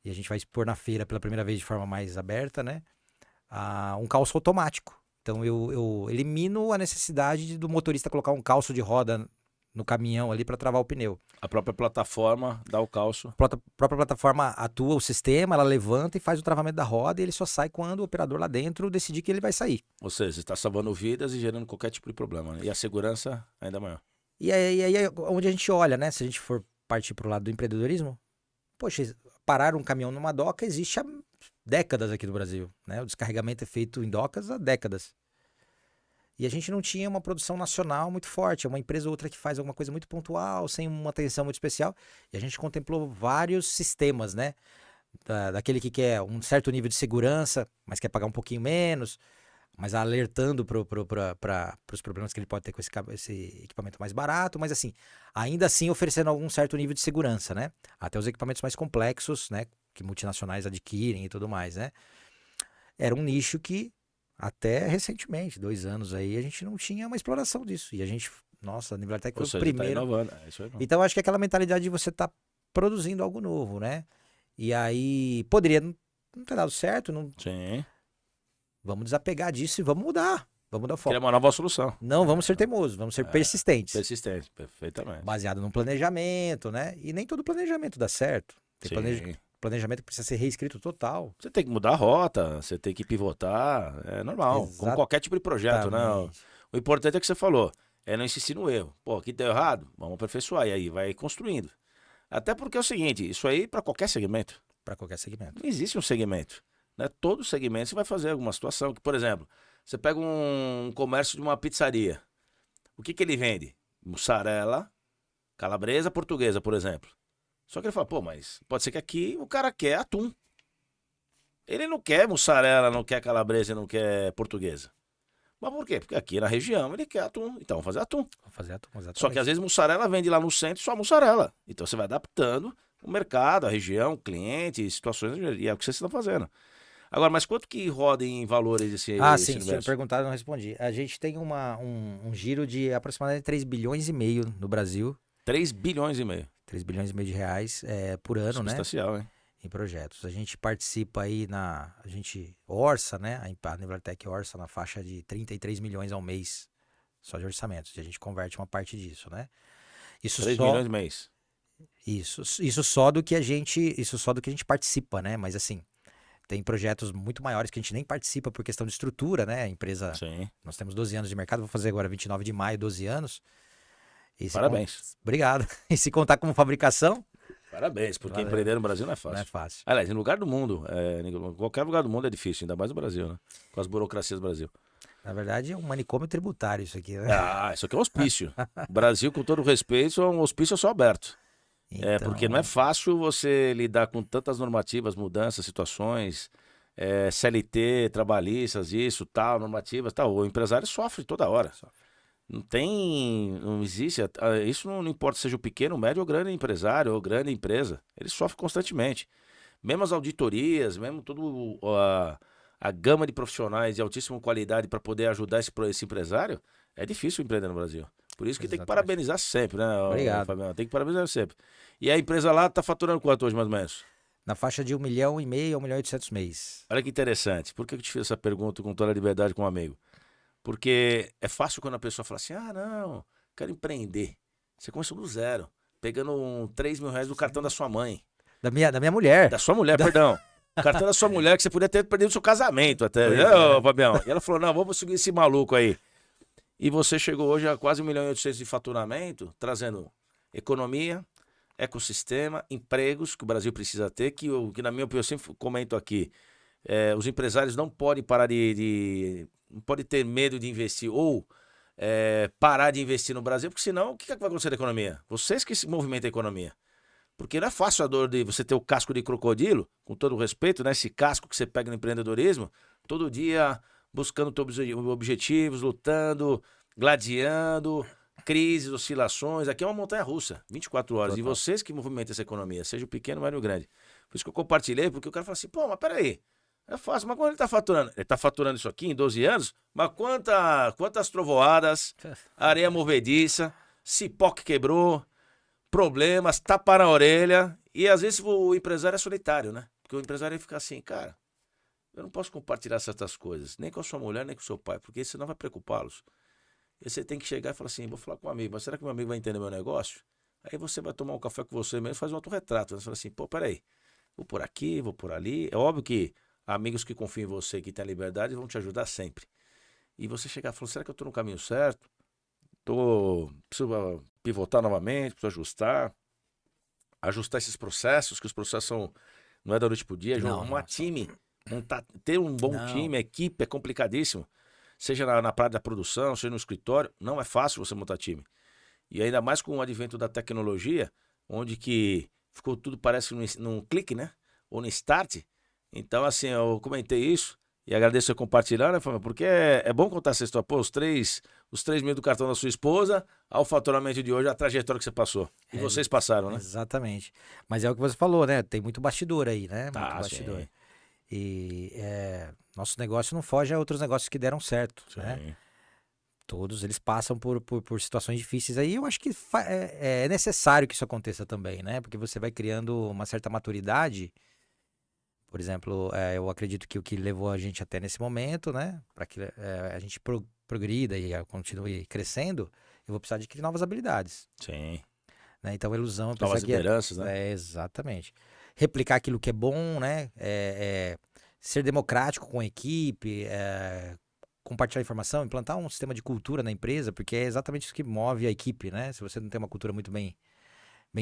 E a gente vai expor na feira pela primeira vez de forma mais aberta, né? Um calço automático. Então eu elimino a necessidade do motorista colocar um calço de roda no caminhão ali para travar o pneu. A própria plataforma dá o calço. A própria plataforma atua o sistema, ela levanta e faz o travamento da roda e ele só sai quando o operador lá dentro decidir que ele vai sair. Ou seja, está salvando vidas e gerando qualquer tipo de problema, né? E a segurança ainda maior. E aí onde a gente olha, né? Se a gente for partir para o lado do empreendedorismo, poxa, parar um caminhão numa doca existe há décadas aqui no Brasil, né? O descarregamento é feito em docas há décadas. E a gente não tinha uma produção nacional muito forte, é uma empresa ou outra que faz alguma coisa muito pontual, sem uma atenção muito especial. E a gente contemplou vários sistemas, né? Daquele que quer um certo nível de segurança, mas quer pagar um pouquinho menos, mas alertando para os problemas que ele pode ter com esse equipamento mais barato, mas assim, ainda assim oferecendo algum certo nível de segurança, né? Até os equipamentos mais complexos, né? Que multinacionais adquirem e tudo mais, né? Era um nicho que até recentemente, 2 anos aí, a gente não tinha uma exploração disso. E a gente, nossa, a Nivelartec foi o primeiro. Tá inovando. É isso aí, então, acho que é aquela mentalidade de você estar produzindo algo novo, né? E aí, poderia não ter dado certo. Não... Sim. Vamos desapegar disso e vamos mudar. Vamos mudar o foco. Queria uma nova solução. Não vamos ser teimosos, vamos ser persistentes. Persistentes, perfeitamente. Baseado num planejamento, né? E nem todo planejamento dá certo. Tem planejamento que precisa ser reescrito total. Você tem que mudar a rota, você tem que pivotar, é normal. Exatamente. Como qualquer tipo de projeto, né? O importante é que você falou, é não insistir no erro. Pô, aqui deu errado, vamos aperfeiçoar. E aí vai construindo. Até porque é o seguinte, isso aí para qualquer segmento. Para qualquer segmento. Não existe um segmento. Né? Todo segmento você vai fazer alguma situação. Que, por exemplo, você pega um comércio de uma pizzaria. O que ele vende? Mussarela, calabresa, portuguesa, por exemplo. Só que ele fala, pô, mas pode ser que aqui o cara quer atum. Ele não quer mussarela, não quer calabresa, não quer portuguesa. Mas por quê? Porque aqui na região ele quer atum. Então vamos fazer atum. Vamos fazer atum, exatamente. Só que às vezes mussarela vende lá no centro só mussarela. Então você vai adaptando o mercado, a região, o cliente, situações, e é o que vocês estão fazendo. Agora, mas quanto que roda em valores esse sim, universo? se eu perguntar, eu não respondi. A gente tem um giro de aproximadamente 3,5 bilhões no Brasil. 3 bilhões e meio. 3 bilhões e meio de reais por ano, né? Substancial, hein? Em projetos. A gente participa aí a gente orça, né? A Nivelartec orça na faixa de 33 milhões ao mês só de orçamentos. E a gente converte uma parte disso, né? Isso 3 milhões de mês. Isso só do que a gente participa, né? Mas assim, tem projetos muito maiores que a gente nem participa por questão de estrutura, né? A empresa, sim. Nós temos 12 anos de mercado, vou fazer agora 29 de maio, 12 anos. Parabéns. Obrigado. E se contar como fabricação... Parabéns, porque empreender no Brasil não é fácil. Não é fácil. Aliás, em lugar do mundo, qualquer lugar do mundo é difícil, ainda mais no Brasil, né? Com as burocracias do Brasil. Na verdade, é um manicômio tributário isso aqui, né? Isso aqui é um hospício. O Brasil, com todo respeito, é um hospício a céu aberto. Então... porque não é fácil você lidar com tantas normativas, mudanças, situações, CLT, trabalhistas, isso, tal, normativas, tal. O empresário sofre toda hora. Não existe, isso não importa seja o pequeno, médio ou grande empresário ou grande empresa, ele sofre constantemente. Mesmo as auditorias, mesmo toda a gama de profissionais de altíssima qualidade para poder ajudar esse empresário, é difícil empreender no Brasil. Por isso que tem que parabenizar sempre, né? Obrigado. Fabiano? Tem que parabenizar sempre. E a empresa lá está faturando quanto hoje, mais ou menos? Na faixa de 1,5 milhão a 1,8 milhão mês. Olha que interessante. Por que eu te fiz essa pergunta com toda a liberdade com um amigo? Porque é fácil quando a pessoa fala assim, não, quero empreender. Você começou do zero, pegando 3 mil reais do cartão da sua mãe. Da minha mulher. Da sua mulher, perdão. O cartão da sua mulher que você podia ter perdido o seu casamento até. Fabião. E ela falou, não, vamos seguir esse maluco aí. E você chegou hoje a quase 1,8 milhão de faturamento, trazendo economia, ecossistema, empregos que o Brasil precisa ter, que na minha opinião eu sempre comento aqui, os empresários não podem parar não pode ter medo de investir ou parar de investir no Brasil, porque senão o que vai acontecer da economia? Vocês que se movimentam a economia. Porque não é fácil a dor de você ter o casco de crocodilo, com todo o respeito, né? Esse casco que você pega no empreendedorismo, todo dia buscando teus objetivos, lutando, gladiando, crises, oscilações. Aqui é uma montanha-russa, 24 horas. Total. E vocês que movimentam essa economia, seja o pequeno, médio ou grande. Por isso que eu compartilhei, porque o cara fala assim, pô, mas peraí, é fácil, mas quando ele tá faturando? Ele tá faturando isso aqui em 12 anos, mas quantas trovoadas, areia movediça, cipó que quebrou, problemas, tapa na orelha. E às vezes o empresário é solitário, né? Porque o empresário fica assim, cara, eu não posso compartilhar certas coisas, nem com a sua mulher, nem com o seu pai, porque senão vai preocupá-los. E você tem que chegar e falar assim, vou falar com um amigo, mas será que meu amigo vai entender meu negócio? Aí você vai tomar um café com você mesmo e faz um autorretrato. Você fala assim, pô, peraí, vou por aqui, vou por ali. É óbvio que amigos que confiam em você, que têm a liberdade, vão te ajudar sempre. E você chegar e falar, será que eu tô no caminho certo? Preciso pivotar novamente, preciso ajustar esses processos, que os processos não é da noite pro dia, Não. time, ter um bom time, a equipe é complicadíssimo, seja na parte da produção, seja no escritório, não é fácil você montar time. E ainda mais com o advento da tecnologia, onde que ficou tudo parece num clique, né? Ou no start. Então, assim, eu comentei isso e agradeço você compartilhar, né, Fábio? Porque é bom contar essa história. Pô, os 3 mil do cartão da sua esposa, ao faturamento de hoje, a trajetória que você passou. E vocês passaram, né? Exatamente. Mas é o que você falou, né? Tem muito bastidor aí, né? Tá, Muito bastidor. sim. E nosso negócio não foge a outros negócios que deram certo, né? Sim. Todos eles passam por situações difíceis aí. Eu acho que é necessário que isso aconteça também, né? Porque você vai criando uma certa maturidade. Por exemplo, eu acredito que o que levou a gente até nesse momento, né? Para que a gente progrida e continue crescendo, eu vou precisar adquirir novas habilidades. Sim. Né? Então, a ilusão... Novas lideranças, né? Exatamente. Replicar aquilo que é bom, né? Ser democrático com a equipe, compartilhar informação, implantar um sistema de cultura na empresa, porque é exatamente isso que move a equipe, né? Se você não tem uma cultura muito bem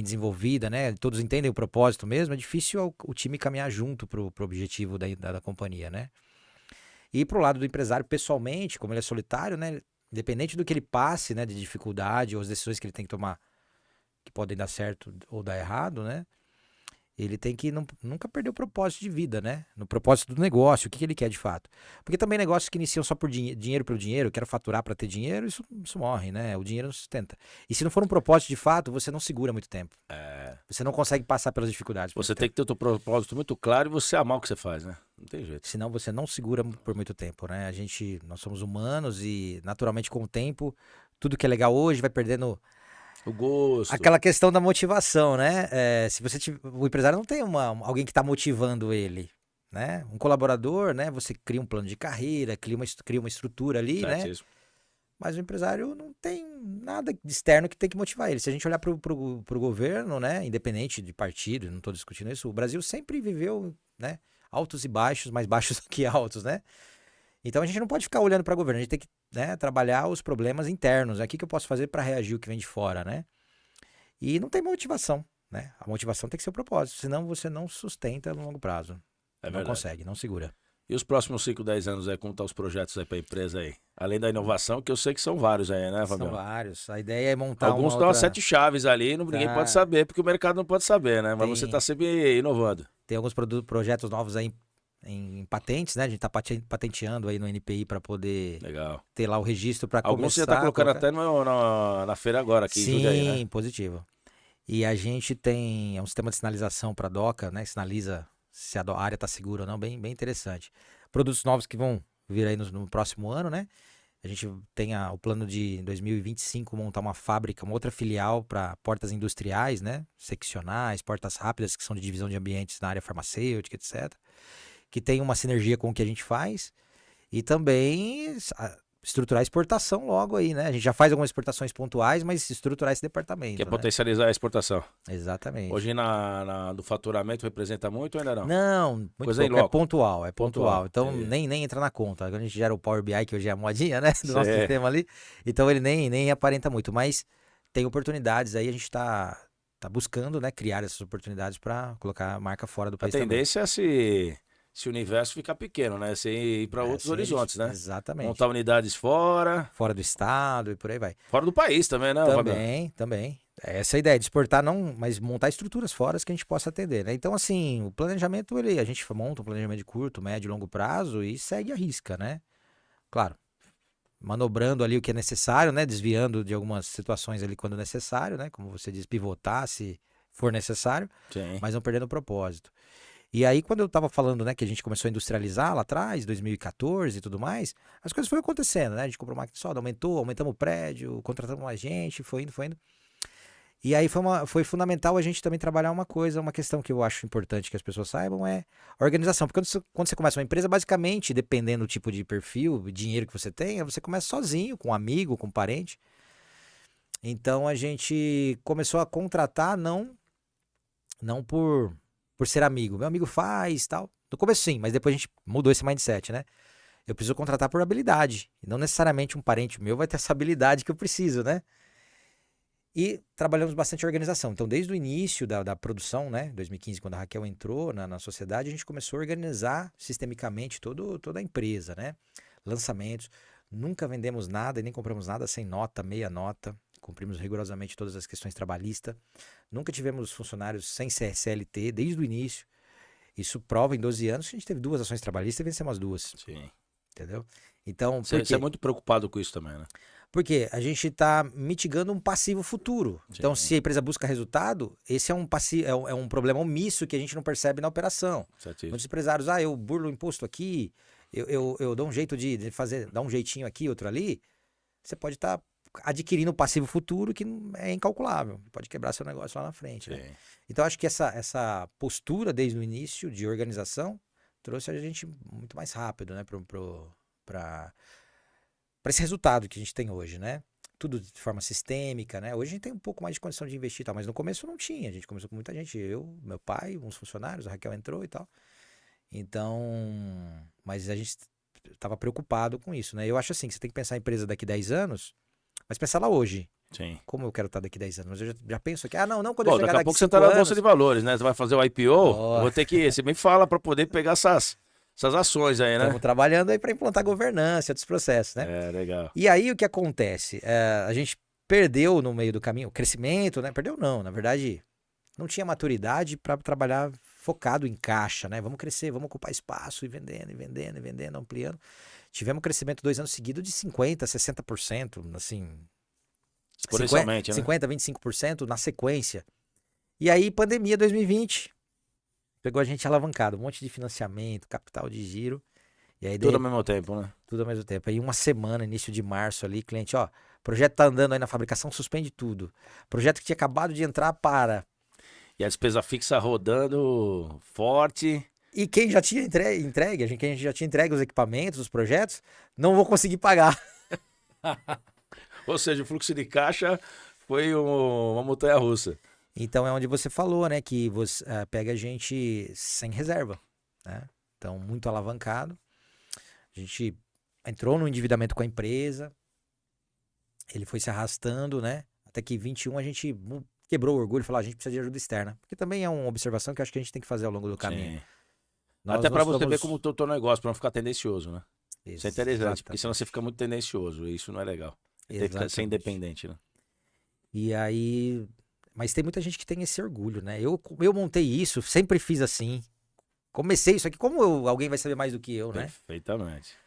desenvolvida, né? Todos entendem o propósito mesmo, é difícil o time caminhar junto pro objetivo da companhia, né? E pro lado do empresário, pessoalmente, como ele é solitário, né? Independente do que ele passe, né? De dificuldade ou as decisões que ele tem que tomar, que podem dar certo ou dar errado, né? Ele tem que nunca perder o propósito de vida, né? No propósito do negócio, o que ele quer de fato. Porque também negócios que iniciam só por dinheiro pelo dinheiro, quero faturar para ter dinheiro, isso morre, né? O dinheiro não sustenta. E se não for um propósito de fato, você não segura muito tempo. Você não consegue passar pelas dificuldades. Você tem que ter o teu propósito muito claro e você amar o que você faz, né? Não tem jeito. Senão você não segura por muito tempo, né? Nós somos humanos e naturalmente com o tempo, tudo que é legal hoje vai perdendo... O gosto. Aquela questão da motivação, né? Se o empresário não tem alguém que está motivando ele, né? Um colaborador, né? Você cria um plano de carreira, cria uma estrutura ali, Certíssimo. né? Mas o empresário não tem nada externo que tem que motivar ele. Se a gente olhar pro governo, né? Independente de partido, não estou discutindo isso, o Brasil sempre viveu, né? Altos e baixos, mais baixos do que altos, né? Então a gente não pode ficar olhando para o governo, a gente tem que, né, trabalhar os problemas internos. O que eu posso fazer para reagir ao que vem de fora, né? E não tem motivação, né? A motivação tem que ser o propósito, senão você não sustenta no longo prazo. É Não verdade. consegue, não segura. E os próximos 5, 10 anos aí, como estão os projetos aí para a empresa aí? Além da inovação, que eu sei que são vários aí, né, Fabião? São vários. A ideia é montar Alguns uma dão outra... as 7 chaves ali, ninguém pode saber, porque o mercado não pode saber, né? Mas você está sempre inovando. Tem alguns projetos novos aí em patentes, né? A gente tá patenteando aí no NPI para poder ter lá o registro para começar. Alguns você está colocando até na feira agora aqui. Sim, em Jundiaí, né? positivo. E a gente tem um sistema de sinalização para DOCA, né? Sinaliza se a área está segura ou não, bem interessante. Produtos novos que vão vir aí no próximo ano, né? A gente tem o plano de, em 2025, montar uma fábrica, uma outra filial para portas industriais, né? Seccionais, portas rápidas, que são de divisão de ambientes na área farmacêutica, etc. Que tem uma sinergia com o que a gente faz. E também estruturar a exportação logo aí, né? A gente já faz algumas exportações pontuais, mas estruturar esse departamento. Que é potencializar a exportação. Exatamente. Hoje do faturamento representa muito ou ainda não? Não, muito Coisa pouco. É pontual. Então entendi. nem entra na conta. Quando a gente gera o Power BI, que hoje é a modinha, né? Do nosso sistema ali. Então ele nem aparenta muito. Mas tem oportunidades aí, a gente tá buscando, né? Criar essas oportunidades para colocar a marca fora do país. A tendência é esse universo fica pequeno, né? Você ir para outros horizontes, né? Exatamente. Montar unidades fora. Fora do estado e por aí vai. Fora do país também, né, Fabiano? Também. Essa é a ideia, de exportar não, mas montar estruturas fora que a gente possa atender, né? Então, assim, o planejamento, a gente monta um planejamento de curto, médio e longo prazo e segue a risca, né? Claro, manobrando ali o que é necessário, né? Desviando de algumas situações ali quando necessário, né? Como você diz, pivotar se for necessário, Sim. mas não perdendo o propósito. E aí, quando eu tava falando, né, que a gente começou a industrializar lá atrás, 2014 e tudo mais, as coisas foram acontecendo, né? A gente comprou máquina de solda, aumentamos o prédio, contratamos mais gente, foi indo. E aí foi fundamental a gente também trabalhar uma questão que eu acho importante que as pessoas saibam é a organização. Porque quando você começa uma empresa, basicamente, dependendo do tipo de perfil, dinheiro que você tenha, você começa sozinho, com um amigo, com um parente. Então a gente começou a contratar não por ser amigo. Meu amigo faz tal. No começo sim, mas depois a gente mudou esse mindset, né? Eu preciso contratar por habilidade. E não necessariamente um parente meu vai ter essa habilidade que eu preciso, né? E trabalhamos bastante a organização. Então, desde o início da produção, né? 2015, quando a Raquel entrou na sociedade, a gente começou a organizar sistemicamente toda a empresa, né? Lançamentos. Nunca vendemos nada e nem compramos nada sem nota, meia nota. Cumprimos rigorosamente todas as questões trabalhistas. Nunca tivemos funcionários sem CLT desde o início. Isso prova em 12 anos que a gente teve 2 ações trabalhistas e vencemos as 2. Sim. Entendeu? Então, Você é muito preocupado com isso também, né? Porque a gente está mitigando um passivo futuro. Sim. Então, se a empresa busca resultado, esse é um problema omisso que a gente não percebe na operação. Certíssimo. Muitos empresários, eu burlo o imposto aqui, eu dou um jeito de fazer, dar um jeitinho aqui, outro ali. Você pode estar adquirindo um passivo futuro que é incalculável. Pode quebrar seu negócio lá na frente. Né? Então, acho que essa postura desde o início de organização trouxe a gente muito mais rápido, né, para esse resultado que a gente tem hoje, né? Tudo de forma sistêmica, né? Hoje a gente tem um pouco mais de condição de investir e tal, mas no começo não tinha. A gente começou com muita gente, eu, meu pai, uns funcionários, a Raquel entrou e tal. Então, mas a gente estava preocupado com isso, né? Eu acho assim, que você tem que pensar em empresa daqui 10 anos, mas pensar lá hoje. Sim. Como eu quero estar daqui 10 anos? Mas eu já penso aqui, não, quando Bom, eu chegar daqui a daqui pouco 5 você tá na anos... Bolsa de Valores, né? Você vai fazer o IPO, eu vou ter que... Você me fala para poder pegar essas ações aí, né? Estamos trabalhando aí para implantar governança, outros processos, né? É, legal. E aí o que acontece? A gente perdeu no meio do caminho o crescimento, né? Perdeu não, na verdade, não tinha maturidade para trabalhar focado em caixa, né? Vamos crescer, vamos ocupar espaço e vendendo, ampliando. Tivemos crescimento 2 anos seguidos de 50%, 60%, assim... Exponencialmente, 50, 25% na sequência. E aí, pandemia 2020... Pegou a gente alavancado, um monte de financiamento, capital de giro. E aí, tudo ao mesmo tempo, né? Tudo ao mesmo tempo. Aí uma semana, início de março ali, cliente, ó, projeto tá andando aí na fabricação, suspende tudo. Projeto que tinha acabado de entrar, para. E a despesa fixa rodando forte. E quem já tinha entregue, quem já tinha entregue os equipamentos, os projetos, não vou conseguir pagar. Ou seja, o fluxo de caixa foi uma montanha-russa. Então é onde você falou, né, que você pega a gente sem reserva, né? Então, muito alavancado. A gente entrou no endividamento com a empresa, ele foi se arrastando, né? Até que em 21 a gente quebrou o orgulho e falou, a gente precisa de ajuda externa. Porque também é uma observação que eu acho que a gente tem que fazer ao longo do caminho. Até para você ver como o teu negócio, para não ficar tendencioso, né? Exatamente. Isso é interessante, porque senão você fica muito tendencioso, e isso não é legal. Tem que ser independente, né? E aí... Mas tem muita gente que tem esse orgulho, né? Eu montei isso, sempre fiz assim. Comecei isso aqui, como alguém vai saber mais do que eu, né? Perfeitamente.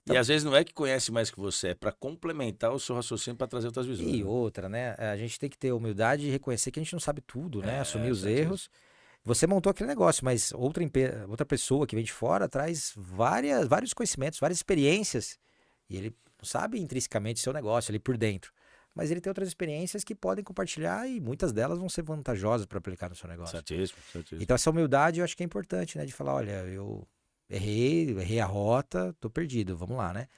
Então, e às vezes não é que conhece mais que você, é para complementar o seu raciocínio para trazer outras visões. E outra, né? A gente tem que ter humildade e reconhecer que a gente não sabe tudo, né? Assumir os erros. Você montou aquele negócio, mas outra pessoa que vem de fora traz vários conhecimentos, várias experiências. E ele não sabe intrinsecamente seu negócio ali por dentro. Mas ele tem outras experiências que podem compartilhar e muitas delas vão ser vantajosas para aplicar no seu negócio. Certíssimo. Então essa humildade eu acho que é importante, né? De falar, olha, eu errei a rota, tô perdido, vamos lá, né?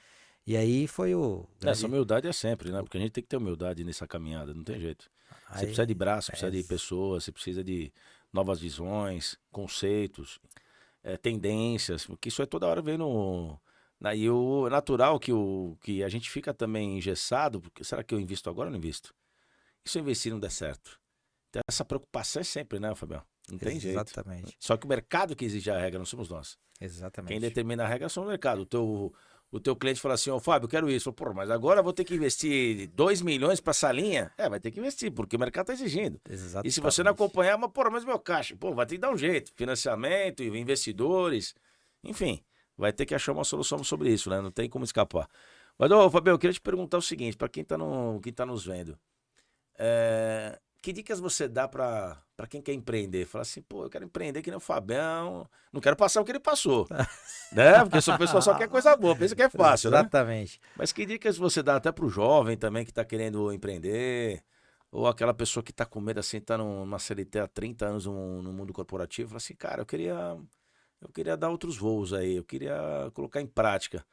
E aí foi o... Essa humildade é sempre, né? Porque a gente tem que ter humildade nessa caminhada, não tem jeito. Você precisa de braço, precisa de pessoas, você precisa de novas visões, conceitos, tendências, porque isso é toda hora vendo... E o natural que a gente fica também engessado, porque será que eu invisto agora ou não invisto? E se eu investir não der certo? Então essa preocupação é sempre, né, Fabião? Não tem jeito. Exatamente. Só que o mercado que exige a regra, não somos nós. Quem Exatamente. determina a regra é só o mercado. O teu cliente fala assim, ô Fábio, eu quero isso. Pô, mas agora eu vou ter que investir 2 milhões para essa linha. Vai ter que investir, porque o mercado tá exigindo. E se você não Exatamente. acompanhar, mas meu caixa, pô, vai ter que dar um jeito. Financiamento, investidores, enfim, vai ter que achar uma solução sobre isso, né? Não tem como escapar. Mas, ô, Fábio, eu queria te perguntar o seguinte, para quem tá nos vendo. Que dicas você dá para quem quer empreender? Fala assim, pô, eu quero empreender que nem o Fabião, não quero passar o que ele passou, né? Porque o pessoal só quer coisa boa, pensa que é fácil, né? Exatamente. Mas que dicas você dá até pro jovem também que tá querendo empreender, ou aquela pessoa que tá com medo assim, tá numa CLT há 30 anos no mundo corporativo, fala assim, cara, eu queria dar outros voos aí, eu queria colocar em prática.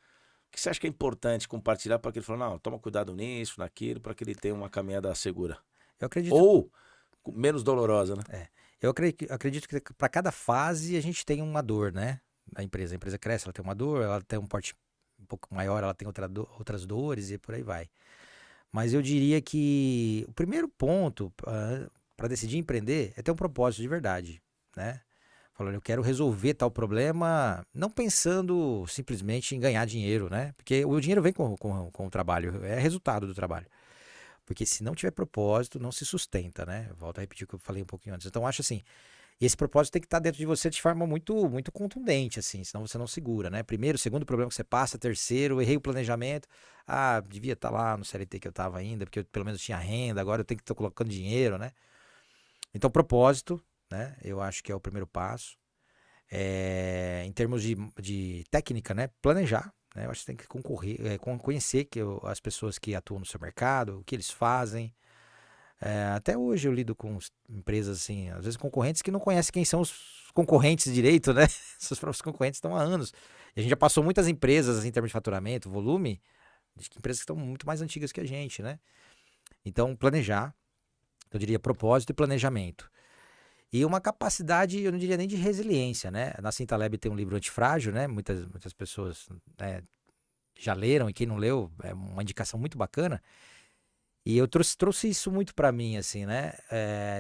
O que você acha que é importante compartilhar para que ele fale, não, toma cuidado nisso, naquilo, para que ele tenha uma caminhada segura? Eu acredito, Ou menos dolorosa, né? eu acredito que para cada fase a gente tem uma dor, né? A empresa cresce, ela tem uma dor, ela tem um porte um pouco maior, ela tem outras dores e por aí vai. Mas eu diria que o primeiro ponto para decidir empreender é ter um propósito de verdade, né? Falando, eu quero resolver tal problema, não pensando simplesmente em ganhar dinheiro, né? Porque o dinheiro vem com o trabalho, é resultado do trabalho. Porque se não tiver propósito, não se sustenta, né? Volto a repetir o que eu falei um pouquinho antes. Então, eu acho assim, esse propósito tem que estar dentro de você de forma muito, muito contundente, assim, senão você não segura, né? Primeiro, segundo problema que você passa, terceiro, errei o planejamento. Ah, devia estar lá no CLT que eu estava ainda, porque eu pelo menos tinha renda, agora eu tenho que estar colocando dinheiro, né? Então, propósito, né? Eu acho que é o primeiro passo. Em termos de técnica, né? Planejar. Né? Eu acho que você tem que conhecer as pessoas que atuam no seu mercado, o que eles fazem. Até hoje eu lido com empresas assim, às vezes concorrentes que não conhecem quem são os concorrentes direito, né? Seus próprios concorrentes estão há anos. E a gente já passou muitas empresas assim, em termos de faturamento, volume, de empresas que estão muito mais antigas que a gente, né? Então, planejar, eu diria propósito e planejamento. E uma capacidade, eu não diria nem de resiliência, né? Na Cintaleb tem um livro Antifrágil, né? Muitas pessoas né, já leram e quem não leu, é uma indicação muito bacana. E eu trouxe isso muito pra mim, assim, né?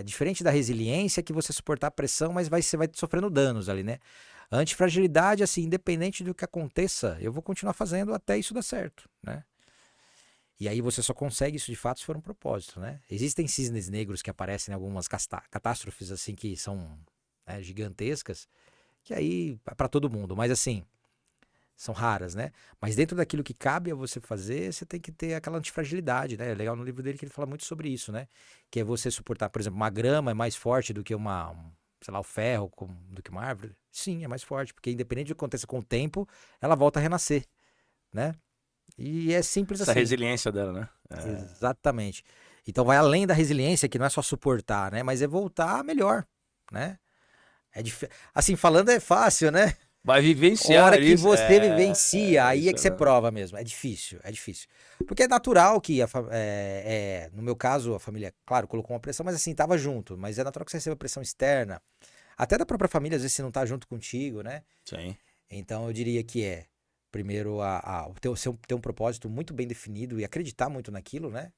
Diferente da resiliência, que você suportar a pressão, mas você vai sofrendo danos ali, né? A antifragilidade, assim, independente do que aconteça, eu vou continuar fazendo até isso dar certo, né? E aí você só consegue isso de fato se for um propósito, né? Existem cisnes negros que aparecem em algumas catástrofes, assim, que são né, gigantescas, que aí é pra todo mundo, mas assim, são raras, né? Mas dentro daquilo que cabe a você fazer, você tem que ter aquela antifragilidade, né? É legal no livro dele que ele fala muito sobre isso, né? Que é você suportar, por exemplo, uma grama é mais forte do que sei lá, o ferro, do que uma árvore. Sim, é mais forte, porque independente do que aconteça com o tempo, ela volta a renascer, né? E é simples Essa assim. resiliência dela, né? Exatamente. Então vai além da resiliência, que não é só suportar, né? Mas é voltar melhor, né? Assim, falando é fácil, né? Vai A vivenciar hora que isso. você vivencia, aí é Isso que você é... prova mesmo. É difícil, é difícil. Porque é natural que, no meu caso, a família, claro, colocou uma pressão, mas assim, tava junto. Mas é natural que você receba pressão externa. Até da própria família, às vezes, se não tá junto contigo, né? Sim. Então, eu diria que primeiro, ter um propósito muito bem definido e acreditar muito naquilo, né?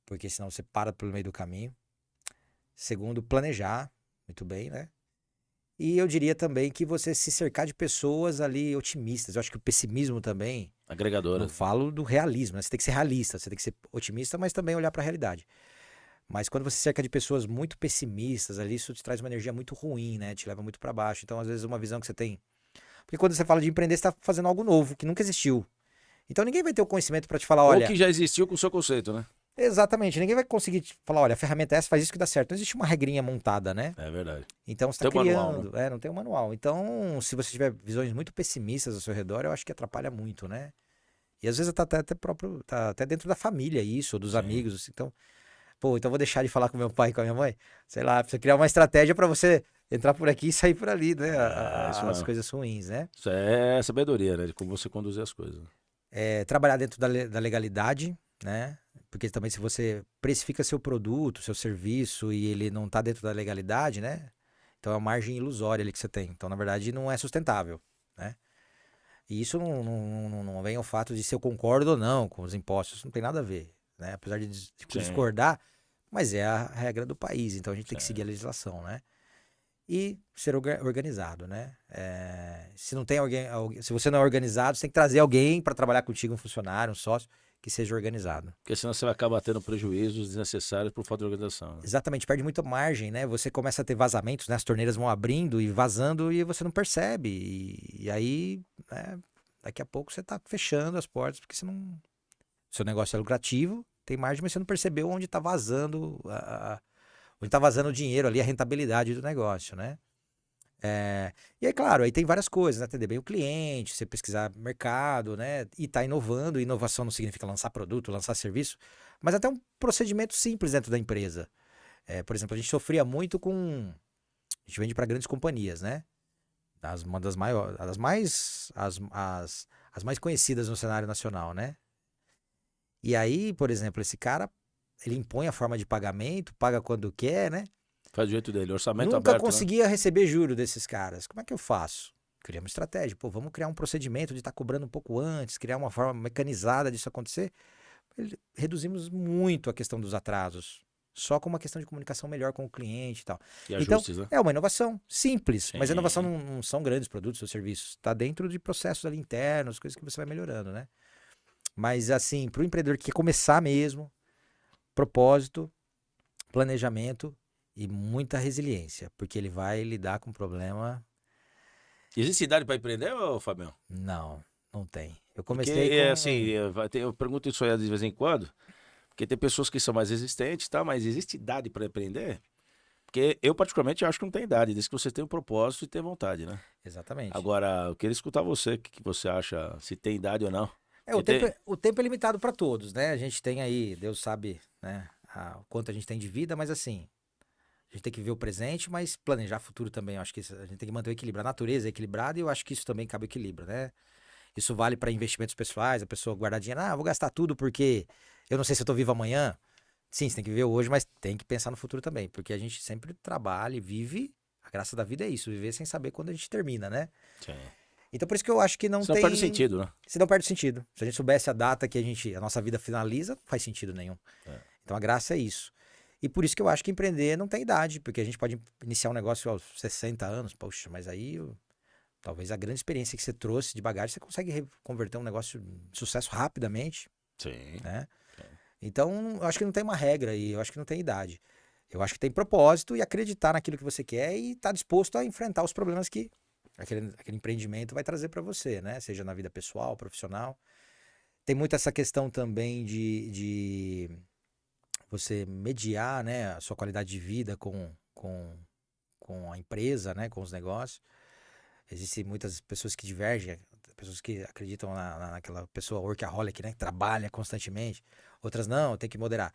Porque senão você para pelo meio do caminho. Segundo, planejar muito bem, né? E eu diria também que você se cercar de pessoas ali otimistas. Eu acho que o pessimismo também, não Agregadora. falo do realismo, né? Você tem que ser realista, você tem que ser otimista, mas também olhar para a realidade. Mas quando você se cerca de pessoas muito pessimistas ali, isso te traz uma energia muito ruim, né? Te leva muito para baixo. Então, às vezes, uma visão que você tem. Porque quando você fala de empreender, você está fazendo algo novo, que nunca existiu. Então, ninguém vai ter o conhecimento para te falar, Ou olha. que já existiu com o seu conceito, né? Exatamente, ninguém vai conseguir te falar, olha, a ferramenta é essa, faz isso que dá certo. Não existe uma regrinha montada, né? É verdade. Então você está Tem o manual, né? criando, não tem um manual. Então, se você tiver visões muito pessimistas ao seu redor, eu acho que atrapalha muito, né? E às vezes tá até dentro da família isso, ou dos Sim. amigos. Então, então eu vou deixar de falar com meu pai e com a minha mãe. Sei lá, precisa criar uma estratégia para você entrar por aqui e sair por ali, né? É isso As mesmo. coisas ruins, né? Isso é sabedoria, né? De como você conduzir as coisas. Trabalhar dentro da legalidade, né? Porque também se você precifica seu produto, seu serviço e ele não tá dentro da legalidade, né? Então é uma margem ilusória ali que você tem. Então, na verdade, não é sustentável, né? E isso não vem ao fato de se eu concordo ou não com os impostos, não tem nada a ver, né? Apesar de Sim. discordar, mas é a regra do país, então a gente tem que Sim. seguir a legislação, né? e ser organizado, né? Se não tem se você não é organizado, você tem que trazer alguém para trabalhar contigo, um funcionário, um sócio, que seja organizado. Porque senão você vai acabar tendo prejuízos desnecessários por falta de organização. Né? Exatamente, perde muita margem, né? Você começa a ter vazamentos, né? As torneiras vão abrindo e vazando e você não percebe. E aí, né? Daqui a pouco você tá fechando as portas porque você não... Seu negócio é lucrativo, tem margem, mas você não percebeu onde tá vazando onde tá vazando o dinheiro ali, a rentabilidade do negócio, né? E aí, claro, aí tem várias coisas, né? Atender bem o cliente, você pesquisar mercado, né? E tá inovando. Inovação não significa lançar produto, lançar serviço, mas até um procedimento simples dentro da empresa. Por exemplo, a gente sofria muito com... A gente vende para grandes companhias, né? Uma das maiores, as mais conhecidas no cenário nacional, né? E aí, por exemplo, esse cara, ele impõe a forma de pagamento, paga quando quer, né? Faz do jeito dele, orçamento Nunca aberto. conseguia receber juro desses caras. Como é que eu faço? Criar uma estratégia. Pô, vamos criar um procedimento de estar cobrando um pouco antes, criar uma forma mecanizada disso acontecer. Reduzimos muito a questão dos atrasos. Só com uma questão de comunicação melhor com o cliente e tal. E Então, ajustes, né? é uma inovação simples, Sim. mas a inovação não são grandes produtos ou serviços. Está dentro de processos ali internos, coisas que você vai melhorando, né? Mas, assim, para o empreendedor que quer começar mesmo, propósito, planejamento e muita resiliência, porque ele vai lidar com problema. Existe idade para empreender, ô, Fabião? Não tem. Eu Porque, comecei com... assim, eu pergunto isso aí de vez em quando, porque tem pessoas que são mais resistentes, tá? Mas existe idade para empreender? Porque eu, particularmente, acho que não tem idade, desde que você tenha um propósito e tenha vontade, né? Exatamente. Agora, eu queria escutar você, o que você acha, se tem idade ou não. O tempo é limitado para todos, né? A gente tem aí, Deus sabe, né, o quanto a gente tem de vida, mas assim, a gente tem que ver o presente, mas planejar futuro também. Eu acho que a gente tem que manter o equilíbrio. A natureza é equilibrada e eu acho que isso também cabe equilíbrio, né? Isso vale para investimentos pessoais, a pessoa guardar dinheiro, vou gastar tudo porque eu não sei se eu tô vivo amanhã. Sim, você tem que viver hoje, mas tem que pensar no futuro também, porque a gente sempre trabalha e vive. A graça da vida é isso, viver sem saber quando a gente termina, né? Sim. Então por isso que eu acho que não Senão tem... perde sentido, né? Se não perde sentido. Se a gente soubesse a data que a nossa vida finaliza, não faz sentido nenhum. Então a graça é isso. E por isso que eu acho que empreender não tem idade, porque a gente pode iniciar um negócio aos 60 anos, poxa, mas aí talvez a grande experiência que você trouxe de bagagem, você consegue converter um negócio de sucesso rapidamente. Sim. Né? Então, eu acho que não tem uma regra e eu acho que não tem idade. Eu acho que tem propósito e acreditar naquilo que você quer e estar disposto a enfrentar os problemas que aquele empreendimento vai trazer para você, né? Seja na vida pessoal, profissional. Tem muito essa questão também de você mediar, né, a sua qualidade de vida com a empresa, né, com os negócios. Existem muitas pessoas que divergem, pessoas que acreditam naquela pessoa workaholic, né, que trabalha constantemente. Outras não, tem que moderar.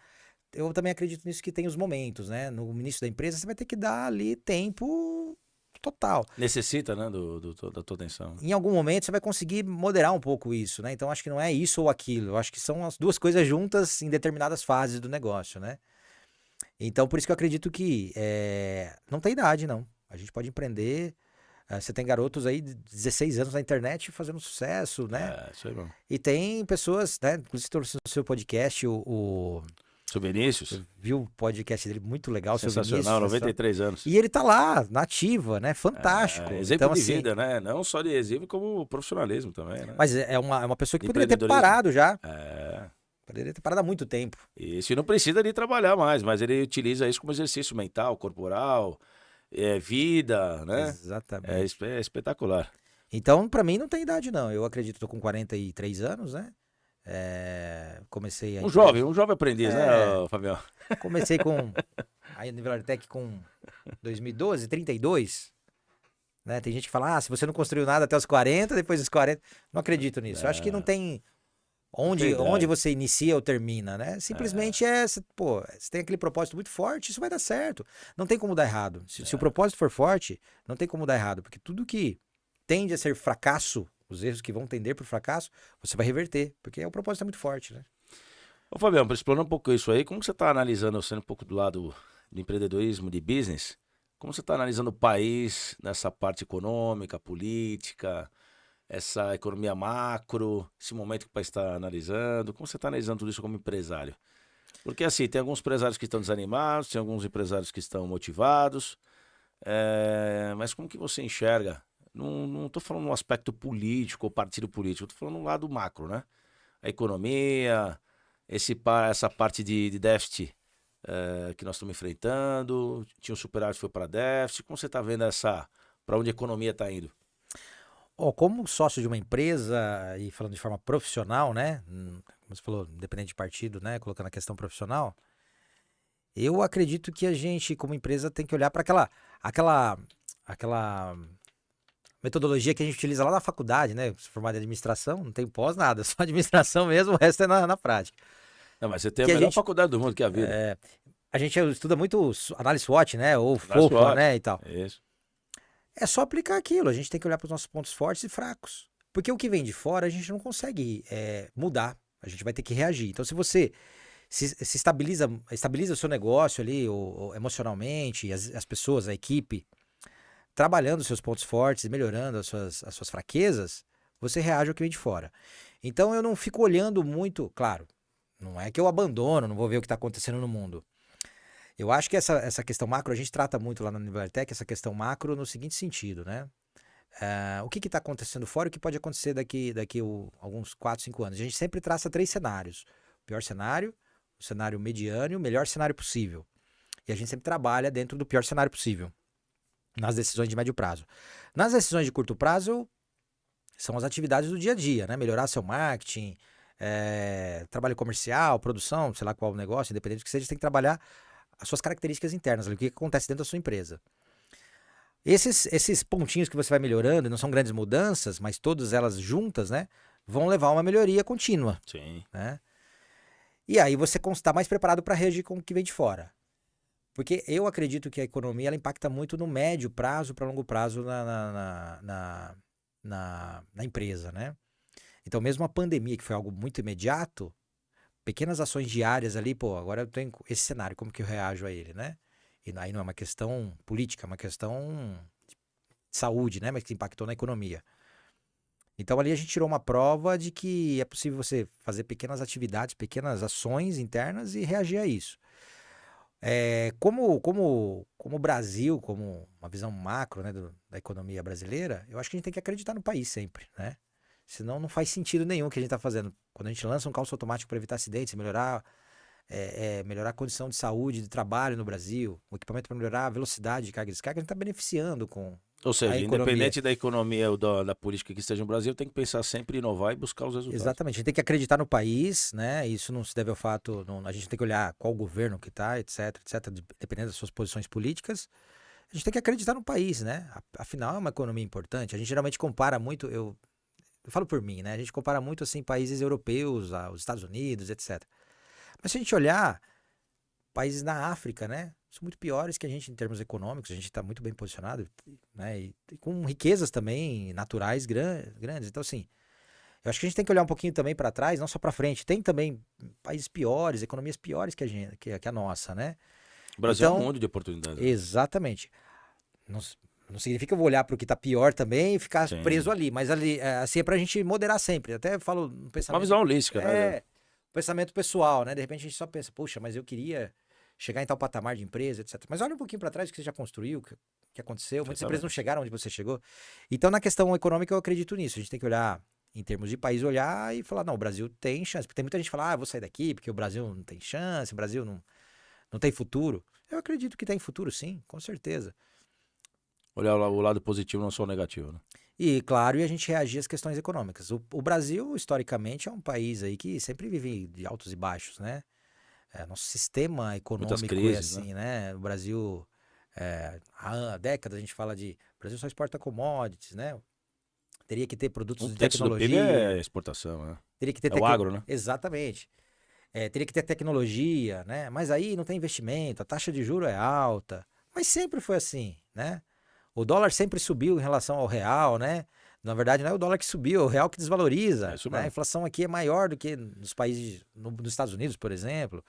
Eu também acredito nisso, que tem os momentos, né? No início da empresa você vai ter que dar ali tempo total. Necessita, né, da tua atenção. Em algum momento você vai conseguir moderar um pouco isso, né? Então acho que não é isso ou aquilo. Eu acho que são as duas coisas juntas em determinadas fases do negócio, né? Então por isso que eu acredito que não tem idade, não. A gente pode empreender. Você tem garotos aí de 16 anos na internet fazendo sucesso, né? Isso aí, mano. E tem pessoas, né? Inclusive trouxe no seu podcast Seu Vinícius? Viu o podcast dele, muito legal. Sensacional, 93 anos. E ele tá lá, na ativa, né? Fantástico. Exemplo então, de assim, vida, né? Não só de exemplo, como profissionalismo também, né? Mas é uma pessoa que poderia ter Empreendedorismo. parado já. É. Poderia ter parado há muito tempo. Isso, e não precisa de trabalhar mais, mas ele utiliza isso como exercício mental, corporal, vida, né? Exatamente. É espetacular. Então, pra mim, não tem idade, não. Eu acredito que tô com 43 anos, né? Comecei a... Um jovem aprendiz, né, Fabião? Comecei com... Aí no Nivelartec com 2012, 32. Né? Tem gente que fala, se você não construiu nada até os 40, depois dos 40... Não acredito nisso. Eu acho que não tem... Onde você inicia ou termina, né? Simplesmente você tem aquele propósito muito forte, isso vai dar certo. Não tem como dar errado. Se o propósito for forte, não tem como dar errado. Porque tudo que tende a ser fracasso, os erros que vão tender para o fracasso, você vai reverter. Porque o propósito é muito forte, né? Ô, Fabião, para explorar um pouco isso aí, como você está analisando, sendo um pouco do lado do empreendedorismo, de business, como você está analisando o país nessa parte econômica, política, essa economia macro, esse momento que o país está analisando, como você está analisando tudo isso como empresário? Porque assim, tem alguns empresários que estão desanimados, tem alguns empresários que estão motivados. Mas como que você enxerga? Não estou falando no aspecto político ou partido político, estou falando no lado macro, né? A economia, essa parte de déficit que nós estamos enfrentando, tinha um superávit, foi para déficit. Como você está vendo para onde a economia está indo? Como sócio de uma empresa e falando de forma profissional, né? Como você falou, independente de partido, né? Colocando a questão profissional, eu acredito que a gente, como empresa, tem que olhar para aquela metodologia que a gente utiliza lá na faculdade, né? Formado em administração, não tem pós nada, só administração mesmo, o resto é na prática. Não, mas você tem a Que melhor faculdade do mundo, que é a vida. A gente estuda muito análise SWOT, né? Ou Análise FOFA, SWOT. né? E tal. Isso. É só aplicar aquilo. A gente tem que olhar para os nossos pontos fortes e fracos. Porque o que vem de fora a gente não consegue mudar. A gente vai ter que reagir. Então, se você se estabiliza o seu negócio ali, ou emocionalmente, as pessoas, a equipe, trabalhando os seus pontos fortes e melhorando as suas fraquezas, você reage ao que vem de fora. Então, eu não fico olhando muito, claro, não é que eu abandono, não vou ver o que está acontecendo no mundo. Eu acho que essa questão macro, a gente trata muito lá na Univertec, essa questão macro no seguinte sentido, né? O que está acontecendo fora e o que pode acontecer daqui alguns 4, 5 anos. A gente sempre traça 3 cenários. O pior cenário, o cenário mediano e o melhor cenário possível. E a gente sempre trabalha dentro do pior cenário possível, nas decisões de médio prazo. Nas decisões de curto prazo, são as atividades do dia a dia, né? Melhorar seu marketing, trabalho comercial, produção, sei lá qual o negócio, independente do que seja, você tem que trabalhar as suas características internas, o que acontece dentro da sua empresa. Esses pontinhos que você vai melhorando, não são grandes mudanças, mas todas elas juntas, né, vão levar a uma melhoria contínua. Sim. Né? E aí você está mais preparado para reagir com o que vem de fora. Porque eu acredito que a economia ela impacta muito no médio prazo para longo prazo na empresa, né? Então, mesmo a pandemia, que foi algo muito imediato, pequenas ações diárias ali, agora eu tenho esse cenário, como que eu reajo a ele, né? E aí não é uma questão política, é uma questão de saúde, né? Mas que impactou na economia. Então ali a gente tirou uma prova de que é possível você fazer pequenas atividades, pequenas ações internas e reagir a isso. Como o Brasil, como uma visão macro, né, da economia brasileira, eu acho que a gente tem que acreditar no país sempre, né? Senão não faz sentido nenhum o que a gente está fazendo. Quando a gente lança um calço automático para evitar acidentes, melhorar a condição de saúde, de trabalho no Brasil, o equipamento para melhorar a velocidade de carga e descarga, a gente está beneficiando com Ou seja, a economia. independente da economia ou da política que esteja no Brasil, tem que pensar sempre em inovar e buscar os resultados. Exatamente, a gente tem que acreditar no país, né? Isso não se deve ao fato, a gente tem que olhar qual governo que está, etc, dependendo das suas posições políticas. A gente tem que acreditar no país, né? Afinal, é uma economia importante. A gente geralmente compara muito, eu falo por mim, né? A gente compara muito, assim, países europeus, os Estados Unidos, etc. Mas se a gente olhar, países na África, né? São muito piores que a gente em termos econômicos. A gente está muito bem posicionado, né? E com riquezas também naturais grandes. Então, assim, eu acho que a gente tem que olhar um pouquinho também para trás, não só para frente. Tem também países piores, economias piores que a nossa, né? O Brasil então, é um mundo de oportunidades. Exatamente. Não significa que eu vou olhar para o que está pior também e ficar Sim. preso ali, mas ali, assim, é para a gente moderar sempre. Até falo no pensamento. Uma visão holística, né? Pensamento pessoal, né? De repente a gente só pensa, puxa, mas eu queria chegar em tal patamar de empresa, etc. Mas olha um pouquinho para trás o que você já construiu, o que aconteceu. Muitas empresas não chegaram onde você chegou. Então, na questão econômica, eu acredito nisso. A gente tem que olhar, em termos de país, olhar e falar, não, o Brasil tem chance. Porque tem muita gente que fala, eu vou sair daqui porque o Brasil não tem chance, o Brasil não tem futuro. Eu acredito que tem futuro, sim, com certeza. Olhar o lado positivo, não só o negativo, né? E, claro, a gente reagir às questões econômicas. O Brasil, historicamente, é um país aí que sempre vive de altos e baixos, né? Nosso sistema econômico crises, é assim, né? O Brasil, há décadas a gente fala o Brasil só exporta commodities, né? Teria que ter produtos de tecnologia. Do PIB é exportação, né? Teria que ter o agro, né? Exatamente. Teria que ter tecnologia, né? Mas aí não tem investimento, a taxa de juros é alta. Mas sempre foi assim, né? O dólar sempre subiu em relação ao real, né? Na verdade, não é o dólar que subiu, é o real que desvaloriza. Né? A inflação aqui é maior do que nos países, nos Estados Unidos, por exemplo.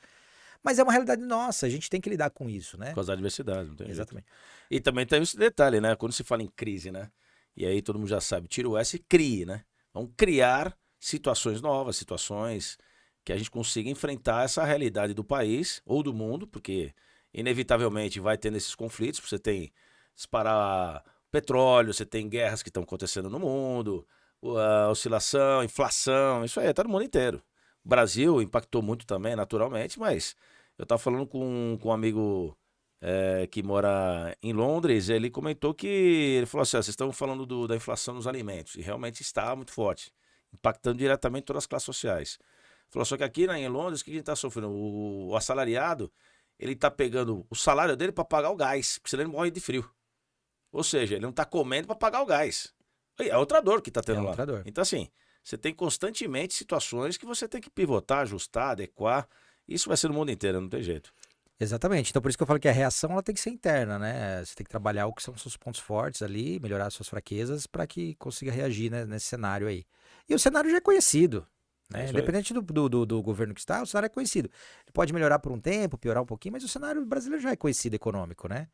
Mas é uma realidade nossa, a gente tem que lidar com isso, né? Com as adversidades, não tem Exatamente. jeito. E também tem esse detalhe, né? Quando se fala em crise, né? E aí todo mundo já sabe, tira o S e crie, né? Vamos criar situações novas, situações que a gente consiga enfrentar essa realidade do país ou do mundo, porque inevitavelmente vai tendo esses conflitos, você tem disparar petróleo, você tem guerras que estão acontecendo no mundo, a oscilação, inflação, isso aí, tá no mundo inteiro. O Brasil impactou muito também, naturalmente, mas eu tava falando com um amigo que mora em Londres, ele comentou que, ele falou assim, ó, vocês estão falando da inflação nos alimentos, e realmente está muito forte, impactando diretamente todas as classes sociais. Falou, só que aqui em Londres, o que a gente está sofrendo? O assalariado, ele está pegando o salário dele para pagar o gás, porque senão ele morre de frio. Ou seja, ele não está comendo para pagar o gás. É outra dor que está tendo lá. outra dor. Então, assim, você tem constantemente situações que você tem que pivotar, ajustar, adequar. Isso vai ser no mundo inteiro, não tem jeito. Exatamente. Então, por isso que eu falo que a reação ela tem que ser interna, né? Você tem que trabalhar o que são os seus pontos fortes ali, melhorar as suas fraquezas para que consiga reagir, né, nesse cenário aí. E o cenário já é conhecido, né? Independente do governo que está, o cenário é conhecido. Ele pode melhorar por um tempo, piorar um pouquinho, mas o cenário brasileiro já é conhecido econômico, né?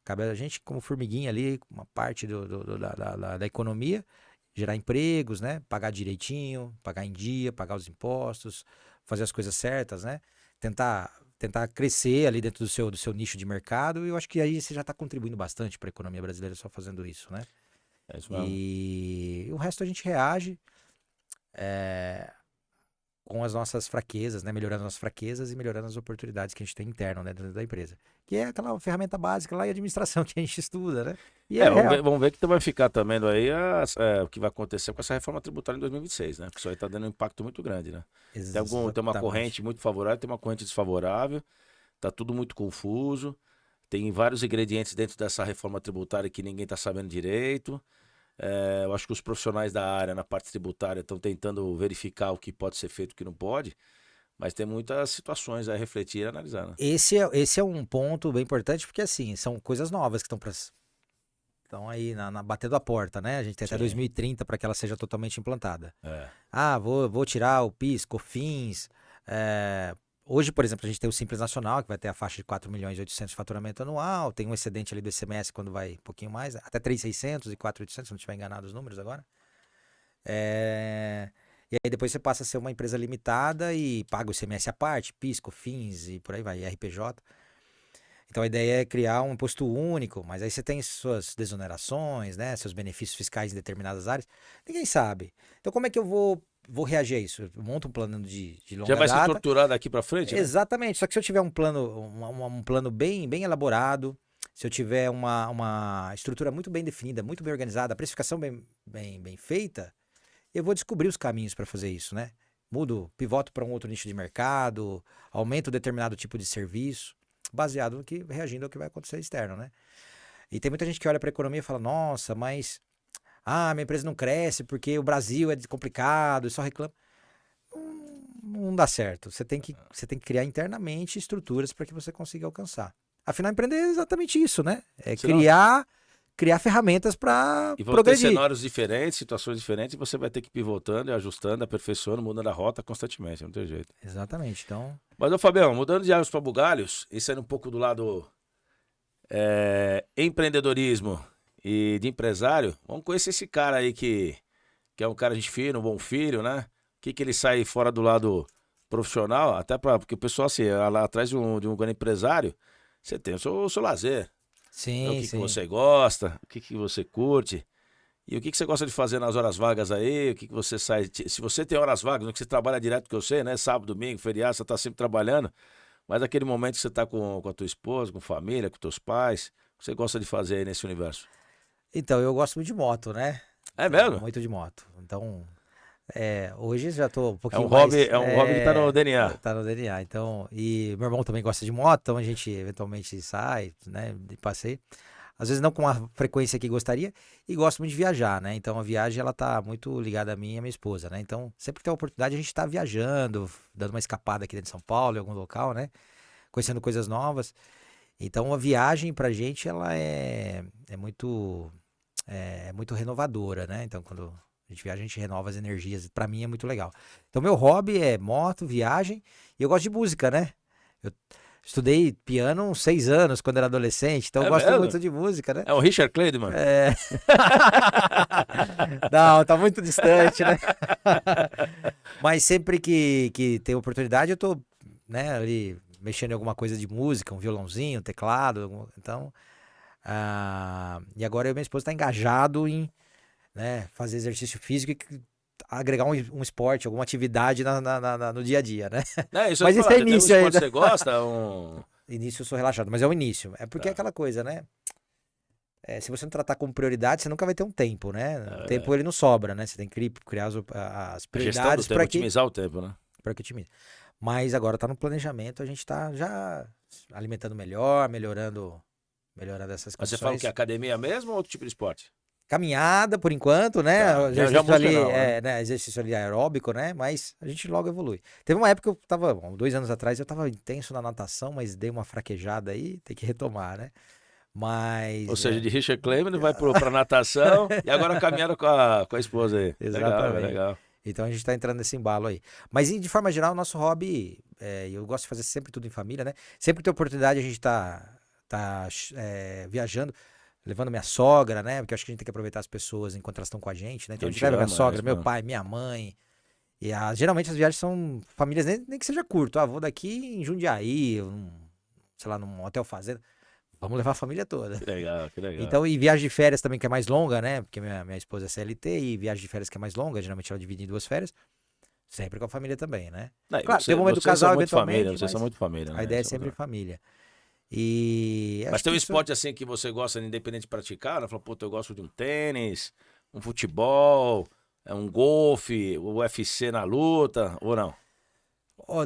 Cabe a gente, como formiguinha ali, uma parte da economia, gerar empregos, né? Pagar direitinho, pagar em dia, pagar os impostos, fazer as coisas certas, né? Tentar crescer ali dentro do seu nicho de mercado, e eu acho que aí você já está contribuindo bastante para a economia brasileira só fazendo isso, né? É isso mesmo. E o resto a gente reage com as nossas fraquezas, né? Melhorando as nossas fraquezas e melhorando as oportunidades que a gente tem interno, né, dentro da empresa. Que é aquela ferramenta básica lá em administração que a gente estuda, né? E vamos ver que vai ficar também aí o que vai acontecer com essa reforma tributária em 2026, né? Porque isso aí está dando um impacto muito grande, né? Tem uma corrente muito favorável, tem uma corrente desfavorável, tá tudo muito confuso, tem vários ingredientes dentro dessa reforma tributária que ninguém está sabendo direito. Eu acho que os profissionais da área, na parte tributária, estão tentando verificar o que pode ser feito e o que não pode, mas tem muitas situações a refletir e analisar, né? Esse é um ponto bem importante, porque assim, são coisas novas que estão aí batendo a porta, né? A gente tem até 2030 para que ela seja totalmente implantada. Vou tirar o PIS, COFINS. Hoje, por exemplo, a gente tem o Simples Nacional, que vai ter a faixa de 4 milhões e 800 de faturamento anual, tem um excedente ali do ICMS quando vai um pouquinho mais, até 3.600 e 4.800, se não estiver enganado os números agora. E aí depois você passa a ser uma empresa limitada e paga o ICMS à parte, PIS, COFINS e por aí vai, RPJ. Então a ideia é criar um imposto único, mas aí você tem suas desonerações, né, seus benefícios fiscais em determinadas áreas. Ninguém sabe. Então como é que eu vou reagir a isso? Eu monto um plano de longa data. Já vai ser estruturado daqui para frente, né? Exatamente. Só que se eu tiver um plano bem elaborado, se eu tiver uma estrutura muito bem definida, muito bem organizada, a precificação bem feita, eu vou descobrir os caminhos para fazer isso, né? Pivoto para um outro nicho de mercado, aumento determinado tipo de serviço, baseado no que, reagindo ao que vai acontecer externo, né? E tem muita gente que olha para a economia e fala, nossa, mas minha empresa não cresce porque o Brasil é complicado e só reclama. Não dá certo. Você tem que criar internamente estruturas para que você consiga alcançar. Afinal, empreender é exatamente isso, né? É criar ferramentas para progredir. E vão ter cenários diferentes, situações diferentes, e você vai ter que ir pivotando, e ajustando, aperfeiçoando, mudando a rota constantemente, não tem jeito. Exatamente, então... Mas, ô Fabião, mudando de águas para bugalhos, e saindo um pouco do lado empreendedorismo e de empresário, vamos conhecer esse cara aí que é um cara de fino, um bom filho, né? Que ele sai fora do lado profissional, até porque o pessoal, assim, lá atrás de um grande empresário, você tem o seu lazer. Sim, o que você gosta, o que você curte, e o que você gosta de fazer nas horas vagas aí, o que você sai... Se você tem horas vagas, no que você trabalha direto, que eu sei, né? Sábado, domingo, feriado, você tá sempre trabalhando, mas aquele momento que você tá com a tua esposa, com família, com teus pais, o que você gosta de fazer aí nesse universo? Então, eu gosto muito de moto, né? É mesmo? Muito de moto. Então... hoje já tô um pouquinho mais... É um hobby que tá no DNA. Tá no DNA, então... E meu irmão também gosta de moto, então a gente eventualmente sai, né, de passeio. Às vezes não com a frequência que gostaria, e gosto muito de viajar, né? Então a viagem, ela tá muito ligada a mim e a minha esposa, né? Então, sempre que tem a oportunidade, a gente tá viajando, dando uma escapada aqui dentro de São Paulo, em algum local, né? Conhecendo coisas novas. Então a viagem pra gente, ela é muito renovadora, né? Então quando... a gente viaja, a gente renova as energias. Pra mim é muito legal. Então, meu hobby é moto, viagem. E eu gosto de música, né? Eu estudei piano uns 6 anos quando era adolescente. Então, eu gosto muito de música, né? É o Richard Clayderman? Não, tá muito distante, né? Mas sempre que tem oportunidade, eu tô, né, ali mexendo em alguma coisa de música, um violãozinho, um teclado. Então, E agora eu e minha esposa tá engajado em, né, fazer exercício físico e agregar um esporte, alguma atividade no dia a dia, né? Isso Mas eu ia isso falar, é tem um início esporte que ainda. você gosta? Um... Início eu sou relaxado, mas é o início. É porque é Tá, aquela coisa, né? Se você não tratar como prioridade, você nunca vai ter um tempo, né? é O verdade. tempo ele não sobra, né? Você tem que criar as A gestão do prioridades tempo, otimizar o tempo, né? para que otimize. Mas agora tá no planejamento, a gente tá já alimentando melhor, melhorando essas Mas você fala o que? condições. Academia mesmo ou outro tipo de esporte? Caminhada, por enquanto, né? Tá, já Exercício música ali, não, né? né? Exercício ali aeróbico, né? Mas a gente logo evolui. Teve uma época que eu tava, 2 anos atrás, eu tava intenso na natação, mas dei uma fraquejada aí, tem que retomar, né? Ou Mas, seja, de Richard Clayman vai pra natação e agora caminhando com a esposa aí. Legal, é exatamente. legal. Então a gente tá entrando nesse embalo aí. Mas de forma geral, o nosso hobby, eu gosto de fazer sempre tudo em família, né? Sempre que tem oportunidade, a gente tá viajando, levando minha sogra, né? Porque eu acho que a gente tem que aproveitar as pessoas enquanto elas estão com a gente, né? Que Então a a gente gente leva minha ama, é sogra, isso meu mesmo. pai, minha mãe. E geralmente as viagens são famílias, nem que seja curto. Vou daqui em Jundiaí, sei lá, num hotel fazenda. Vamos levar a família toda. Que legal, que legal. Então, e viagem de férias também, que é mais longa, né? Porque minha esposa é CLT e viagem de férias que é mais longa, geralmente ela divide em 2 férias, sempre com a família também, né? Não, e Claro, tem o momento do vocês são casal, muito família, eventualmente, vocês são mas muito família, a né? ideia é Isso é sempre muito... família. E Mas acho tem um que isso. esporte assim que você gosta, independente de praticar, né? Fala, puta, eu gosto de um tênis, um futebol, um golfe, o UFC na luta, ou não?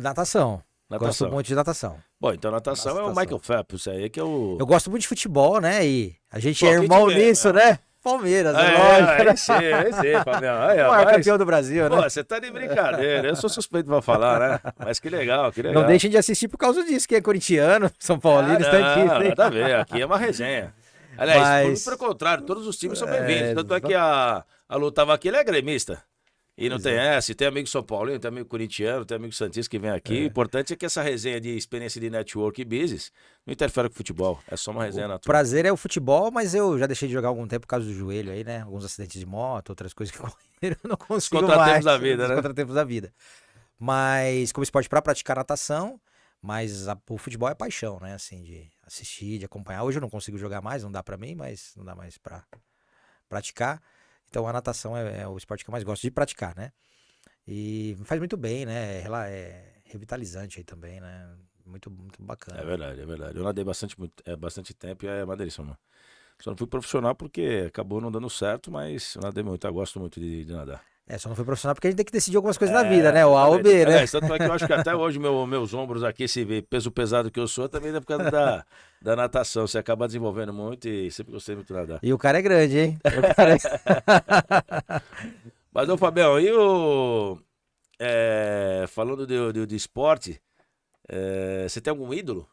Natação. Gosto Natação. muito de natação. Bom, então natação é o Natação. Michael Phelps, isso aí que é o... Eu gosto muito de futebol, né? E a gente Pô, é quem irmão tiver, nisso, meu. né? Palmeiras, é lógico. Né? Aí sim, Fabião. Aí, O maior rapaz. campeão do Brasil, Pô, né? você tá de brincadeira. Eu sou suspeito pra falar, né? Mas que legal, que Não legal. deixem de assistir por causa disso, que é corintiano, São Ah, Paulino, não, Santista, hein? nada a ver. Aqui é uma resenha. Aliás, pelo Mas. contrário, todos os times são bem-vindos. Tanto é que Exato. a Lu tava aqui, ele é gremista. E não Pois tem é. essa, tem amigo São Paulino, tem amigo corintiano, tem amigo santista que vem aqui. O importante é que essa resenha de experiência de network e business não interfere com o futebol. É só uma resenha O natural. prazer é o futebol, mas eu já deixei de jogar há algum tempo por causa do joelho aí, né? Alguns acidentes de moto, outras coisas que ocorreram, eu não consigo contratempos mais. da vida, Os né? contratempos da vida. Mas como esporte para praticar natação, mas o futebol é paixão, né? Assim, de assistir, de acompanhar. Hoje eu não consigo jogar mais, não dá pra mim, mas não dá mais pra praticar. Então a natação é o esporte que eu mais gosto de praticar, né? E me faz muito bem, né? Ela é revitalizante aí também, né? Muito, muito bacana. É verdade, é verdade. Eu nadei bastante tempo e é uma delícia, mano. Só não fui profissional porque acabou não dando certo, mas eu nadei muito, eu gosto muito de nadar. Só não foi profissional porque a gente tem que decidir algumas coisas na vida, né? O A ou Exatamente. B, né? Aliás, tanto é que eu acho que até hoje meus ombros aqui, esse peso pesado que eu sou, também é por causa da natação. Você acaba desenvolvendo muito e sempre gostei muito de nadar. E o cara é grande, hein? O cara Mas, ô Fabião, e o... falando de esporte, você tem algum ídolo?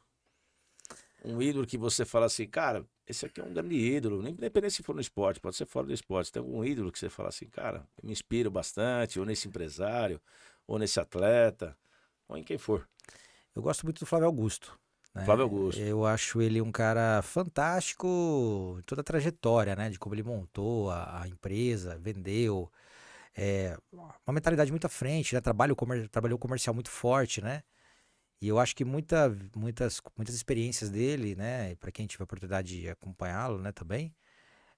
Um ídolo que você fala assim, cara, esse aqui é um grande ídolo, independente se for no esporte, pode ser fora do esporte. Tem algum ídolo que você fala assim, cara, eu me inspiro bastante, ou nesse empresário, ou nesse atleta, ou em quem for. Eu gosto muito do Flávio Augusto. Né? Flávio Augusto. Eu acho ele um cara fantástico em toda a trajetória, né? De como ele montou a empresa, vendeu. Uma mentalidade muito à frente, né? Trabalhou comercial muito forte, né? E eu acho que muitas experiências dele, né? Para quem tiver a oportunidade de acompanhá-lo, né? Também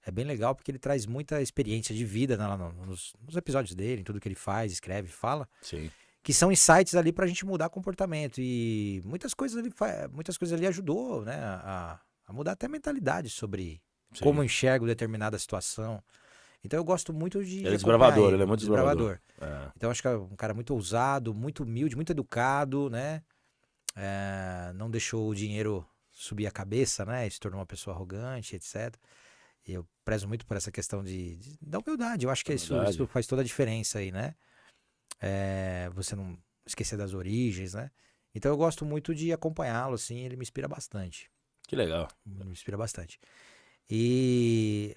é bem legal porque ele traz muita experiência de vida, né, lá nos episódios dele, em tudo que ele faz, escreve, fala. Sim. Que são insights ali pra gente mudar comportamento. E muitas coisas ali ajudou, né? A mudar até a mentalidade sobre Sim. como eu enxergo determinada situação. Então eu gosto muito de Ele é desbravador, ele ele é muito desbravador. Então acho que é um cara muito ousado, muito humilde, muito educado, né? Não deixou o dinheiro subir a cabeça, né? E se tornou uma pessoa arrogante, etc. E eu prezo muito por essa questão da humildade. Eu acho que isso faz toda a diferença aí, né? Você não esquecer das origens, né? Então eu gosto muito de acompanhá-lo, assim, ele me inspira bastante. Que legal. Me inspira bastante. E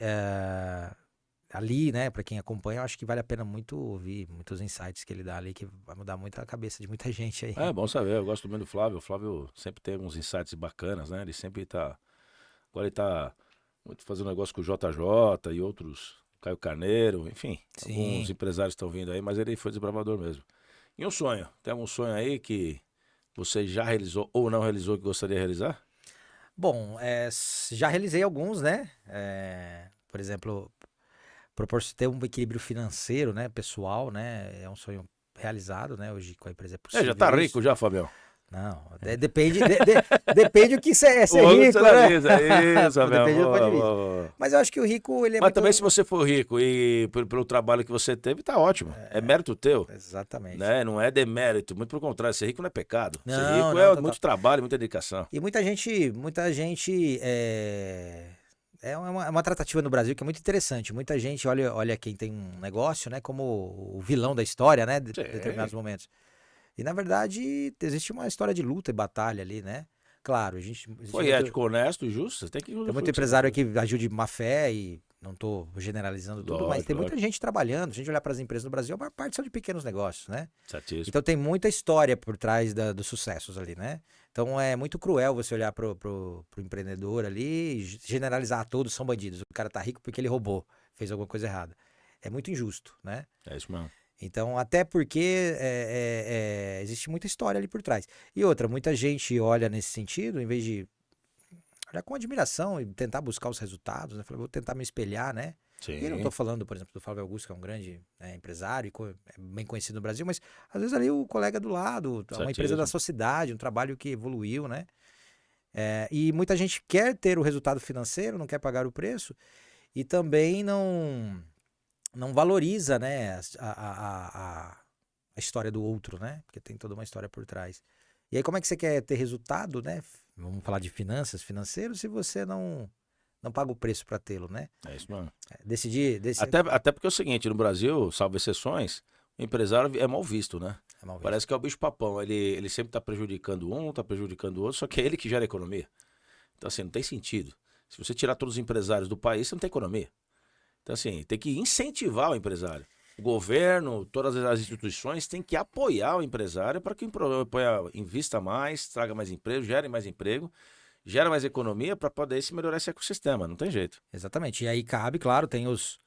ali, né, pra quem acompanha, eu acho que vale a pena muito ouvir muitos insights que ele dá ali, que vai mudar muito a cabeça de muita gente aí. É bom saber, eu gosto muito do Flávio. O Flávio sempre tem uns insights bacanas, né? Ele sempre tá. Agora ele tá fazendo negócio com o JJ e outros. Caio Carneiro, enfim. Sim. Alguns empresários estão vindo aí, mas ele foi desbravador mesmo. E um sonho? Tem algum sonho aí que você já realizou ou não realizou que gostaria de realizar? Bom, já realizei alguns, né? Por exemplo, ter um equilíbrio financeiro, né? Pessoal, né? É um sonho realizado, né? Hoje com a empresa é Já possível tá isso. rico já, Fabião? Não, depende do que é ser O rico, né? isso, Fabião. Depende do ponto Boa, de vista. boa, boa. Mas eu acho que o rico, ele é Mas muito... também se você for rico e pelo trabalho que você teve, tá ótimo. É mérito teu, Exatamente. né? Não é demérito. Muito pelo contrário, ser rico não é pecado. Ser Não, rico não, é total. muito trabalho, muita dedicação. E muita gente é uma tratativa no Brasil que é muito interessante. Muita gente olha quem tem um negócio, né, como o vilão da história, né, de Sim. determinados momentos. E na verdade existe uma história de luta e batalha ali, né? Claro, existe Foi muito, ético, honesto e justo, você tem que tem muito empresário que agiu de má fé e não estou generalizando tudo, mas tem muita gente trabalhando. Se a gente olhar para as empresas no Brasil, a maior parte são de pequenos negócios, né? Certíssimo. Então tem muita história por trás dos sucessos ali, né? Então é muito cruel você olhar pro empreendedor ali e generalizar todos são bandidos. O cara tá rico porque ele roubou, fez alguma coisa errada. É muito injusto, né? É isso mesmo. Então, até porque existe muita história ali por trás. E outra, muita gente olha nesse sentido, em vez de olhar com admiração e tentar buscar os resultados, né? Vou tentar me espelhar, né? Sim. E eu não estou falando, por exemplo, do Flávio Augusto, que é um grande empresário e é bem conhecido no Brasil, mas às vezes ali o colega do lado, uma empresa da sua cidade, um trabalho que evoluiu, né? E muita gente quer ter o resultado financeiro, não quer pagar o preço e também não valoriza, né, a história do outro, né? Porque tem toda uma história por trás. E aí como é que você quer ter resultado, né? Vamos falar de financeiro, se você não paga o preço para tê-lo, né? É isso mesmo. Até porque é o seguinte, no Brasil, salvo exceções, o empresário é mal visto, né? Parece que é o bicho-papão. Ele sempre tá prejudicando um, tá prejudicando o outro, só que é ele que gera a economia. Então, assim, não tem sentido. Se você tirar todos os empresários do país, você não tem economia. Então, assim, tem que incentivar o empresário. O governo, todas as instituições têm que apoiar o empresário para que o empresário invista mais, traga mais emprego, gere mais emprego, gera mais economia para poder se melhorar esse ecossistema. Não tem jeito. Exatamente. E aí cabe, claro, tem os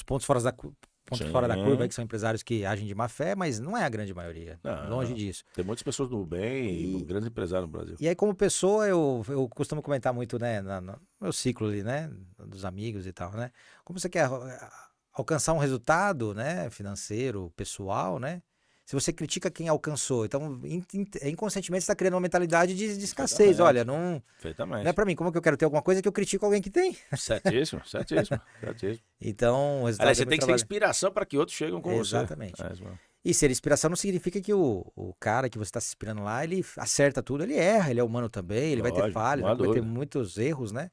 pontos fora da curva, aí, que são empresários que agem de má fé, mas não é a grande maioria. Não, longe disso. Tem muitas pessoas do bem e grandes empresários no Brasil. E aí, como pessoa, eu costumo comentar muito, né, no meu ciclo ali, né, dos amigos e tal, né? Como você quer alcançar um resultado, né, financeiro, pessoal, né? Se você critica quem alcançou, então inconscientemente você está criando uma mentalidade de escassez. Olha, não é para mim. Como que eu quero ter alguma coisa que eu critico alguém que tem? Certíssimo. Então, o resultado aliás, você tem que ser inspiração para que outros cheguem com Exatamente. você. Exatamente. E ser inspiração não significa que o cara que você está se inspirando lá, ele acerta tudo, ele erra, ele é humano também, ele vai ter falhas, vai ter muitos erros, né?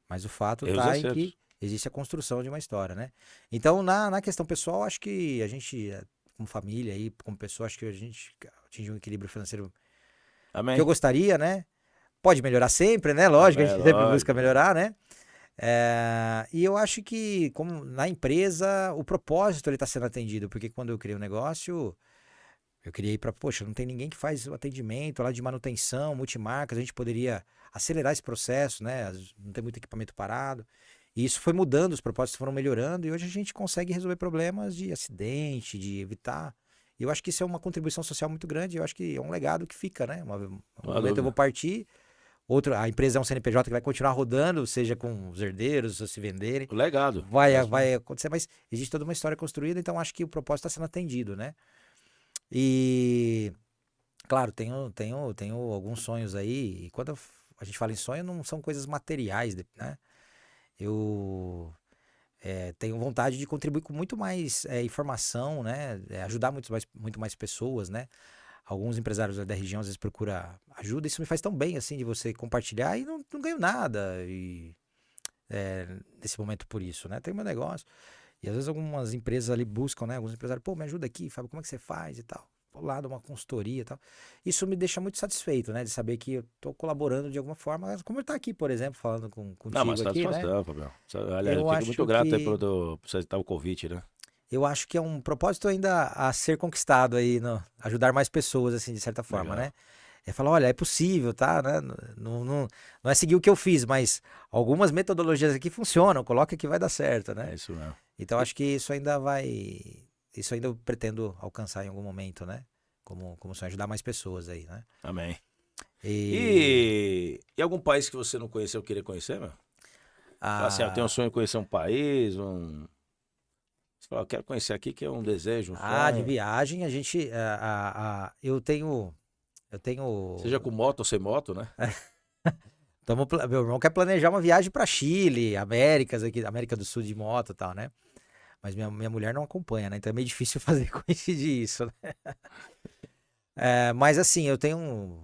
Mas o fato está em que existe a construção de uma história, né? Então, na questão pessoal, acho que a gente, como família aí, como pessoa, acho que a gente atinge um equilíbrio financeiro que eu gostaria, né? Pode melhorar sempre, né? Lógico, a gente sempre busca melhorar, né? E eu acho que, como na empresa, o propósito ele está sendo atendido, porque quando eu criei o negócio, eu queria ir para, poxa, não tem ninguém que faz o atendimento lá de manutenção, multimarcas, a gente poderia acelerar esse processo, né? Não tem muito equipamento parado. E isso foi mudando, os propósitos foram melhorando e hoje a gente consegue resolver problemas de acidente, de evitar. E eu acho que isso é uma contribuição social muito grande, eu acho que é um legado que fica, né? Um momento eu vou partir. A empresa é um CNPJ que vai continuar rodando, seja com os herdeiros, se venderem. O legado. Vai acontecer, mas existe toda uma história construída, então acho que o propósito está sendo atendido, né? E, claro, tenho alguns sonhos aí, e quando a gente fala em sonho, não são coisas materiais, né? Eu tenho vontade de contribuir com muito mais informação, né? Ajudar muito mais pessoas, né? Alguns empresários da região às vezes procuram ajuda, isso me faz tão bem, assim, de você compartilhar e não ganho nada nesse momento por isso, né? Tem meu negócio. E às vezes algumas empresas ali buscam, né? Alguns empresários, pô, me ajuda aqui, Fábio, como é que você faz e tal. Vou lá, dou uma consultoria e tal. Isso me deixa muito satisfeito, né? De saber que eu tô colaborando de alguma forma, como eu tá aqui, por exemplo, falando contigo não, mas aqui, né? Fabião. Aliás, eu fico muito grato aí por você estar o convite, né? Eu acho que é um propósito ainda a ser conquistado aí, ajudar mais pessoas, assim, de certa forma, né? É falar, olha, é possível, tá? Né? Não é seguir o que eu fiz, mas algumas metodologias aqui funcionam, coloca que vai dar certo, né? É isso mesmo. Então, acho que isso ainda eu pretendo alcançar em algum momento, né? Como sonho, ajudar mais pessoas aí, né? Amém. E algum país que você não conheceu, queria conhecer, meu? Fala assim, eu tenho um sonho de conhecer um país, Você fala, eu quero conhecer aqui, que é um desejo, um De sonho. viagem, a gente. Eu tenho. Eu tenho. Seja com moto ou sem moto, né? Meu irmão quer planejar uma viagem para Chile, Américas, aqui, América do Sul de moto e tal, né? Mas minha mulher não acompanha, né? Então é meio difícil fazer coincidir isso, né? Mas assim, eu tenho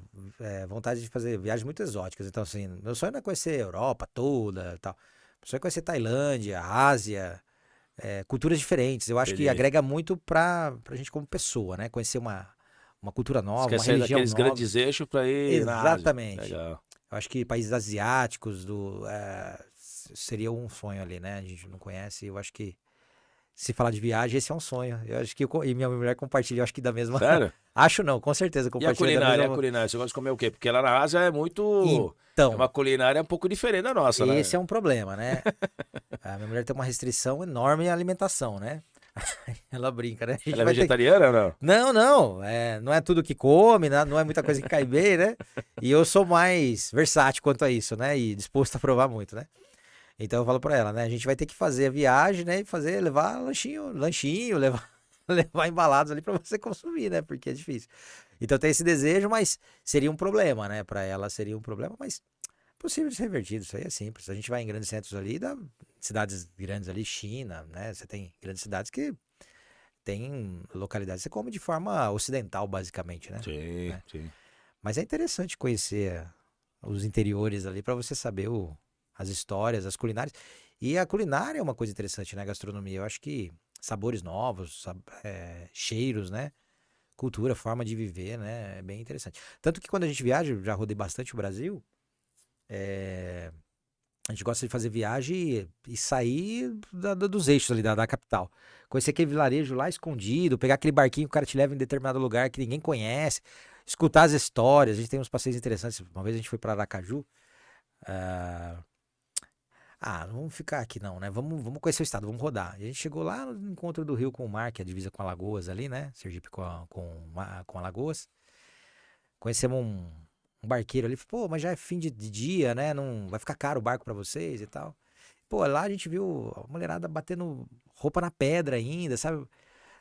vontade de fazer viagens muito exóticas. Então, assim, meu sonho não é conhecer a Europa toda e tal. Meu sonho é conhecer Tailândia, Ásia, culturas diferentes. Eu acho que Entendi. agrega muito pra gente como pessoa, né? Conhecer uma cultura Você nova, quer uma sair religião daqueles nova. grandes eixos pra ir na Ásia. Exatamente. Legal. Eu acho que países asiáticos seria um sonho ali, né? A gente não conhece. Eu acho que se falar de viagem, esse é um sonho. Eu acho que e minha mulher compartilha, eu acho que da mesma. Sério? Acho não, com certeza E a compartilha da culinária? E a mesma. culinária? Você gosta de comer o quê? Porque lá na Ásia é muito. É Então, uma culinária um pouco diferente da nossa, esse né? é um problema, né? A minha mulher tem uma restrição enorme em alimentação, né? Ela brinca, né? A Ela gente é vai ter. vegetariana ou não? Não, não. Não é tudo que come, né? Não é muita coisa que cai bem, né? E eu sou mais versátil quanto a isso, né? E disposto a provar muito, né? Então eu falo pra ela, né? A gente vai ter que fazer a viagem, né? E levar lanchinho, levar, levar embalados ali pra você consumir, né? Porque é difícil. Então tem esse desejo, mas seria um problema, né? Pra ela seria um problema, mas possível de ser revertido. Isso aí é simples. A gente vai em grandes centros ali, cidades grandes ali, China, né? Você tem grandes cidades que tem localidades que você come de forma ocidental, basicamente, né? Sim, Né? sim. Mas é interessante conhecer os interiores ali para você saber as histórias, as culinárias. E a culinária é uma coisa interessante, né? A gastronomia. Eu acho que sabores novos, cheiros, né? Cultura, forma de viver, né? É bem interessante. Tanto que quando a gente viaja, eu já rodei bastante o Brasil, a gente gosta de fazer viagem e sair dos eixos ali da capital. Conhecer aquele vilarejo lá escondido, pegar aquele barquinho que o cara te leva em determinado lugar que ninguém conhece, escutar as histórias. A gente tem uns passeios interessantes. Uma vez a gente foi para Aracaju. ah, não vamos ficar aqui não, né? Vamos conhecer o estado, vamos rodar. E a gente chegou lá no encontro do Rio com o mar, que é a divisa com Alagoas ali, né? Sergipe com Alagoas. Conhecemos um barqueiro ali. Pô, mas já é fim de dia, né? Não vai ficar caro o barco pra vocês e tal. Pô, lá a gente viu a mulherada batendo roupa na pedra ainda, sabe?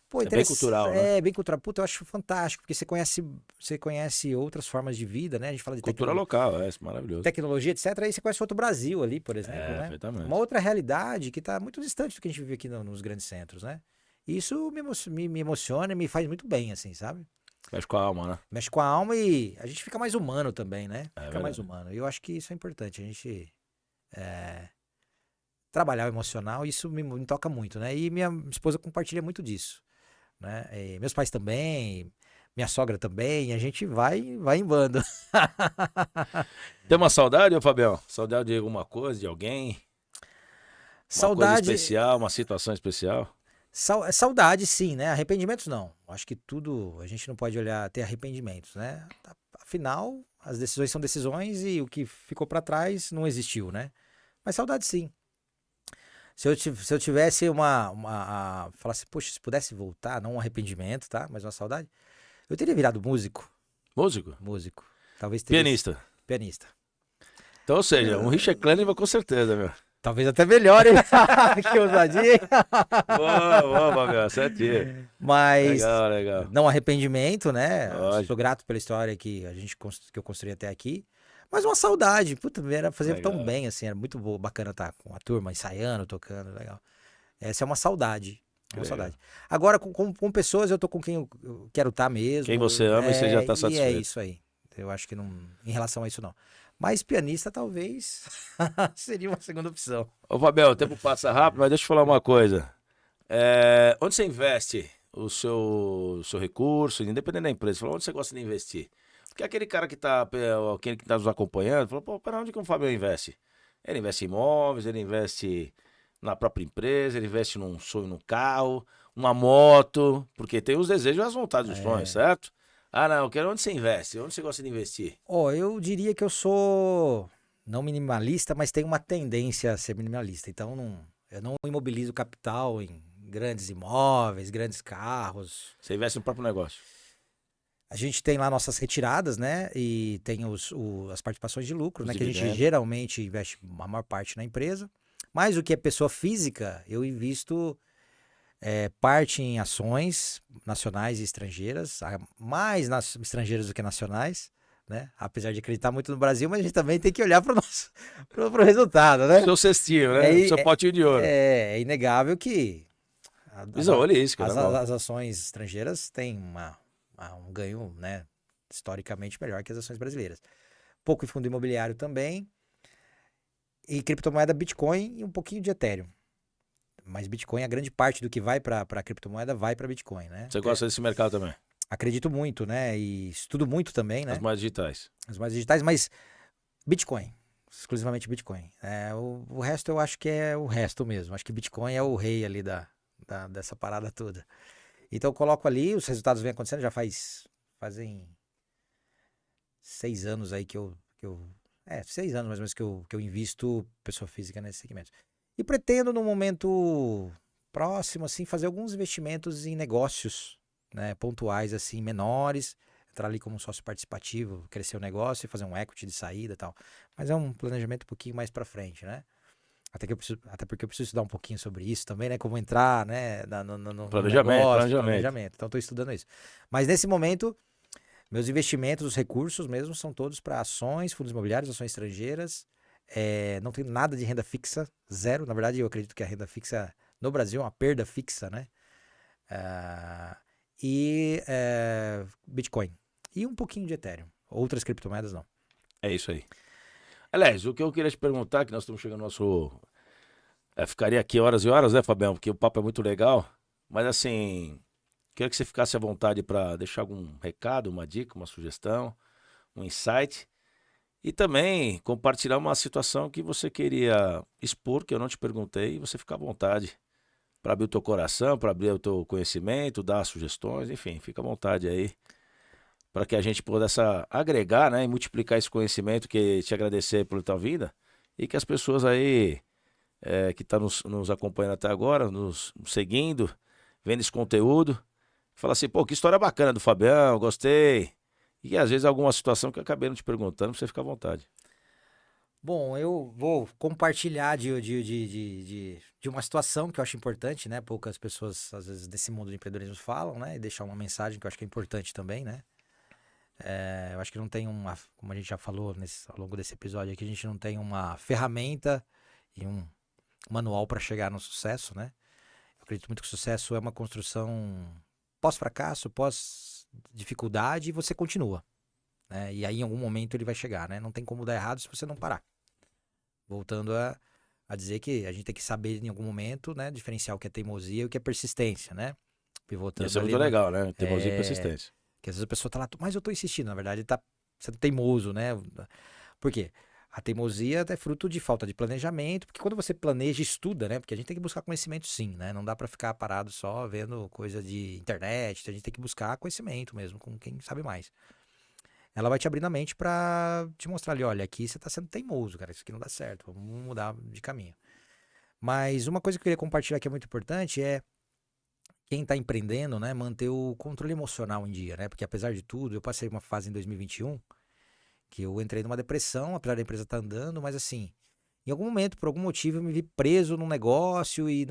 Pô, É bem interessante. cultural, né? É, bem cultural. Puta, eu acho fantástico, porque você conhece outras formas de vida, né? A gente fala de Cultura local, é maravilhoso. tecnologia, etc. Aí você conhece outro Brasil ali, por exemplo, É, né? Uma perfeitamente. outra realidade que tá muito distante do que a gente vive aqui nos grandes centros, né? E isso me emociona e me faz muito bem, assim, sabe? Mexe com a alma, né? Mexe com a alma e a gente fica mais humano também, né? É Fica mais verdade. humano. E eu acho que isso é importante. A gente trabalhar o emocional, isso me toca muito, né? E minha esposa compartilha muito disso, né? E meus pais também, minha sogra também, a gente vai em bando. Tem uma saudade, ô Fabião? Saudade de alguma coisa, de alguém? Uma coisa Saudade, especial, uma situação especial? saudade sim, né? Arrependimentos não. Acho que tudo, a gente não pode olhar, ter arrependimentos, né? Afinal, as decisões são decisões e o que ficou pra trás não existiu, né? Mas saudade sim. Se eu tivesse falasse, poxa, se pudesse voltar, não um arrependimento, tá? Mas uma saudade, eu teria virado músico. Músico? Músico. Talvez teria sido Pianista. pianista. Então, ou seja, um Richard Clenny vai com certeza, meu. Talvez até melhor, hein? Que ousadia, hein? Boa, boa, Fabião, certinho. Mas Legal, legal. não arrependimento, né? Sou Lógico, grato pela história que eu construí até aqui. Mas uma saudade, puta, fazia tão legal. bem, assim, era muito bacana estar com a turma, ensaiando, tocando, legal. Essa é uma saudade. É Que uma legal. saudade. Agora, com pessoas, eu tô com quem eu quero estar Quem mesmo. você ama e você já tá E é satisfeito. isso aí. Eu acho que não. Em relação a isso, não. Mas pianista, talvez, seria uma segunda opção. Ô, Fabião, o tempo passa rápido, mas deixa eu falar uma coisa. Onde você investe o seu recurso, independente da empresa, fala, onde você gosta de investir? Porque aquele cara aquele que tá nos acompanhando, falou, pô, para onde que o Fabião investe? Ele investe em imóveis, ele investe na própria empresa, ele investe num sonho, num carro, uma moto, porque tem os desejos e as vontades dos sonhos, certo? Ah, não, eu quero onde você investe, onde você gosta de investir? Ó, eu diria que eu sou não minimalista, mas tenho uma tendência a ser minimalista. Então, eu não imobilizo capital em grandes imóveis, grandes carros. Você investe no próprio negócio. A gente tem lá nossas retiradas, né? E tem as participações de lucro, Os né? Que a gente dividendos. geralmente investe a maior parte na empresa. Mas o que é pessoa física, eu invisto parte em ações nacionais e estrangeiras, mais estrangeiras do que nacionais, né? Apesar de acreditar muito no Brasil, mas a gente também tem que olhar para o nosso pro resultado, né? Seu cestinho, né? O É, seu é, potinho de ouro. é inegável que Visão holística, normal. as ações estrangeiras têm um ganho, né, historicamente melhor que as ações brasileiras. Pouco em fundo imobiliário também, e criptomoeda Bitcoin e um pouquinho de Ethereum. Mas Bitcoin, a grande parte do que vai para criptomoeda vai para Bitcoin, né? Você gosta desse mercado também? Acredito muito, né? E estudo muito também, As né? moedas digitais. As mais digitais, mas Bitcoin, exclusivamente Bitcoin. O resto eu acho que é o resto mesmo. Acho que Bitcoin é o rei ali dessa parada toda. Então eu coloco ali, os resultados vêm acontecendo, fazem 6 anos aí que eu 6 anos mais ou menos que eu invisto pessoa física nesse segmento. E pretendo no momento próximo, assim, fazer alguns investimentos em negócios, né, pontuais, assim, menores, entrar ali como um sócio participativo, crescer o negócio e fazer um equity de saída e tal. Mas é um planejamento um pouquinho mais pra frente, né? Até porque eu preciso estudar um pouquinho sobre isso também, né? Como entrar, né? No Planejamento, negócio, planejamento. planejamento. Então, estou estudando isso. Mas nesse momento, meus investimentos, os recursos mesmo, são todos para ações, fundos imobiliários, ações estrangeiras. Não tenho nada de renda fixa, zero. Na verdade, eu acredito que a renda fixa no Brasil é uma perda fixa, né? Bitcoin. E um pouquinho de Ethereum. Outras criptomoedas não. É isso aí. Aliás, o que eu queria te perguntar, que nós estamos chegando no nosso. Ficaria aqui horas e horas, né, Fabião? Porque o papo é muito legal. Mas assim, queria que você ficasse à vontade para deixar algum recado, uma dica, uma sugestão, um insight. E também compartilhar uma situação que você queria expor, que eu não te perguntei, e você fica à vontade para abrir o teu coração, para abrir o teu conhecimento, dar sugestões, enfim, fica à vontade aí, para que a gente pudesse agregar, né, e multiplicar esse conhecimento, que te agradecer por tua vida, e que as pessoas aí que estão nos acompanhando até agora, nos seguindo, vendo esse conteúdo, fala assim, pô, que história bacana do Fabião, gostei. E às vezes alguma situação que eu acabei não te perguntando, pra você ficar à vontade. Bom, eu vou compartilhar de uma situação que eu acho importante, né? Poucas pessoas, às vezes, desse mundo de empreendedorismo falam, né? E deixar uma mensagem que eu acho que é importante também, né? Eu acho que não tem como a gente já falou ao longo desse episódio aqui, a gente não tem uma ferramenta e um manual para chegar no sucesso, né? Eu acredito muito que o sucesso é uma construção pós-fracasso, pós-dificuldade, e você continua, né? E aí, em algum momento, ele vai chegar, né? Não tem como dar errado se você não parar. Voltando a dizer que a gente tem que saber em algum momento, né, diferenciar o que é teimosia e o que é persistência, né? Isso Pivotando é muito ali legal, né? Teimosia e é, persistência. que às vezes a pessoa tá lá, mas eu tô insistindo, na verdade, tá sendo teimoso, né? Por quê? A teimosia é fruto de falta de planejamento, porque quando você planeja, estuda, né? Porque a gente tem que buscar conhecimento sim, né? Não dá para ficar parado só vendo coisa de internet, a gente tem que buscar conhecimento mesmo, com quem sabe mais. Ela vai te abrindo a mente pra te mostrar ali, olha, aqui você tá sendo teimoso, cara, isso aqui não dá certo, vamos mudar de caminho. Mas uma coisa que eu queria compartilhar que é muito importante é quem está empreendendo, né, manter o controle emocional em dia, né? Porque apesar de tudo, eu passei uma fase em 2021 que eu entrei numa depressão, apesar da empresa estar andando, mas assim, em algum momento, por algum motivo, eu me vi preso num negócio e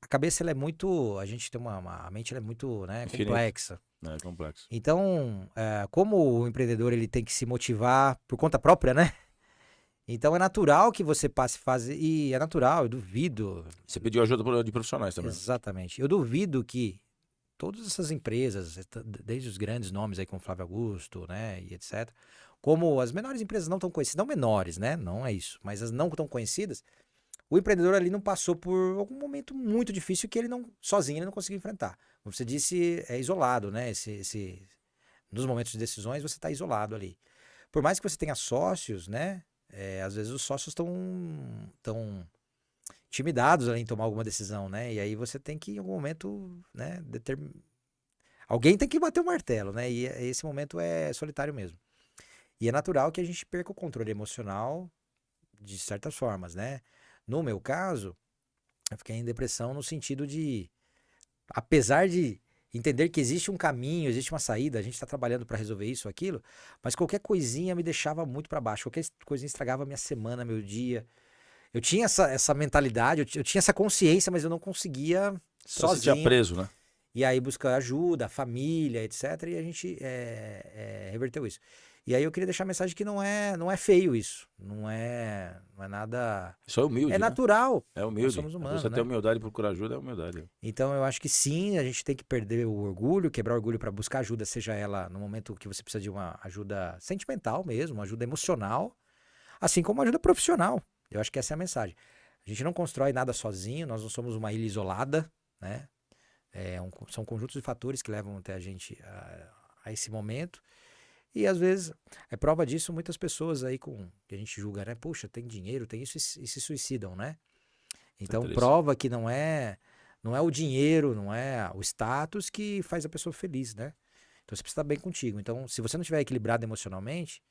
a cabeça ela é muito, a gente tem a mente ela é muito, né, Infinito. complexa. É complexo. Então, como o empreendedor ele tem que se motivar por conta própria, né? Então é natural que você passe fase. E é natural, eu duvido. Você pediu ajuda de profissionais também. Exatamente. Eu duvido que todas essas empresas, desde os grandes nomes aí como Flávio Augusto, né, e etc., como as menores empresas não tão conhecidas, não menores, né? Não é isso, mas as não tão conhecidas, o empreendedor ali não passou por algum momento muito difícil que ele não, sozinho, ele não conseguiu enfrentar. Como você disse, é isolado, né? Nos momentos de decisões, você está isolado ali. Por mais que você tenha sócios, né? Às vezes os sócios estão intimidados ali em tomar alguma decisão, né? E aí você tem que, em algum momento, né? Alguém tem que bater o martelo, né? E esse momento é solitário mesmo. E é natural que a gente perca o controle emocional de certas formas, né? No meu caso, eu fiquei em depressão no sentido de, apesar de entender que existe um caminho, existe uma saída, a gente tá trabalhando para resolver isso ou aquilo, mas qualquer coisinha me deixava muito para baixo, qualquer coisinha estragava minha semana, meu dia. Eu tinha essa mentalidade, eu tinha essa consciência, mas eu não conseguia Então você tinha sozinho. preso, né? E aí buscar ajuda, família, etc. E a gente reverteu isso. E aí eu queria deixar a mensagem que não é feio isso. Não é nada. Isso é humilde, É né? natural. É Nós humilde. somos humanos, Você né? ter humildade e procurar ajuda é humildade. Então eu acho que sim, a gente tem que perder o orgulho, quebrar o orgulho para buscar ajuda, seja ela no momento que você precisa de uma ajuda sentimental mesmo, uma ajuda emocional, assim como uma ajuda profissional. Eu acho que essa é a mensagem. A gente não constrói nada sozinho, nós não somos uma ilha isolada, né? São conjuntos de fatores que levam até a gente a esse momento. E às vezes, é prova disso, muitas pessoas aí que a gente julga, né? Puxa, tem dinheiro, tem isso e se suicidam, né? Então triste. prova que não é o dinheiro, não é o status que faz a pessoa feliz, né? Então você precisa estar bem contigo. Então, se você não estiver equilibrado emocionalmente,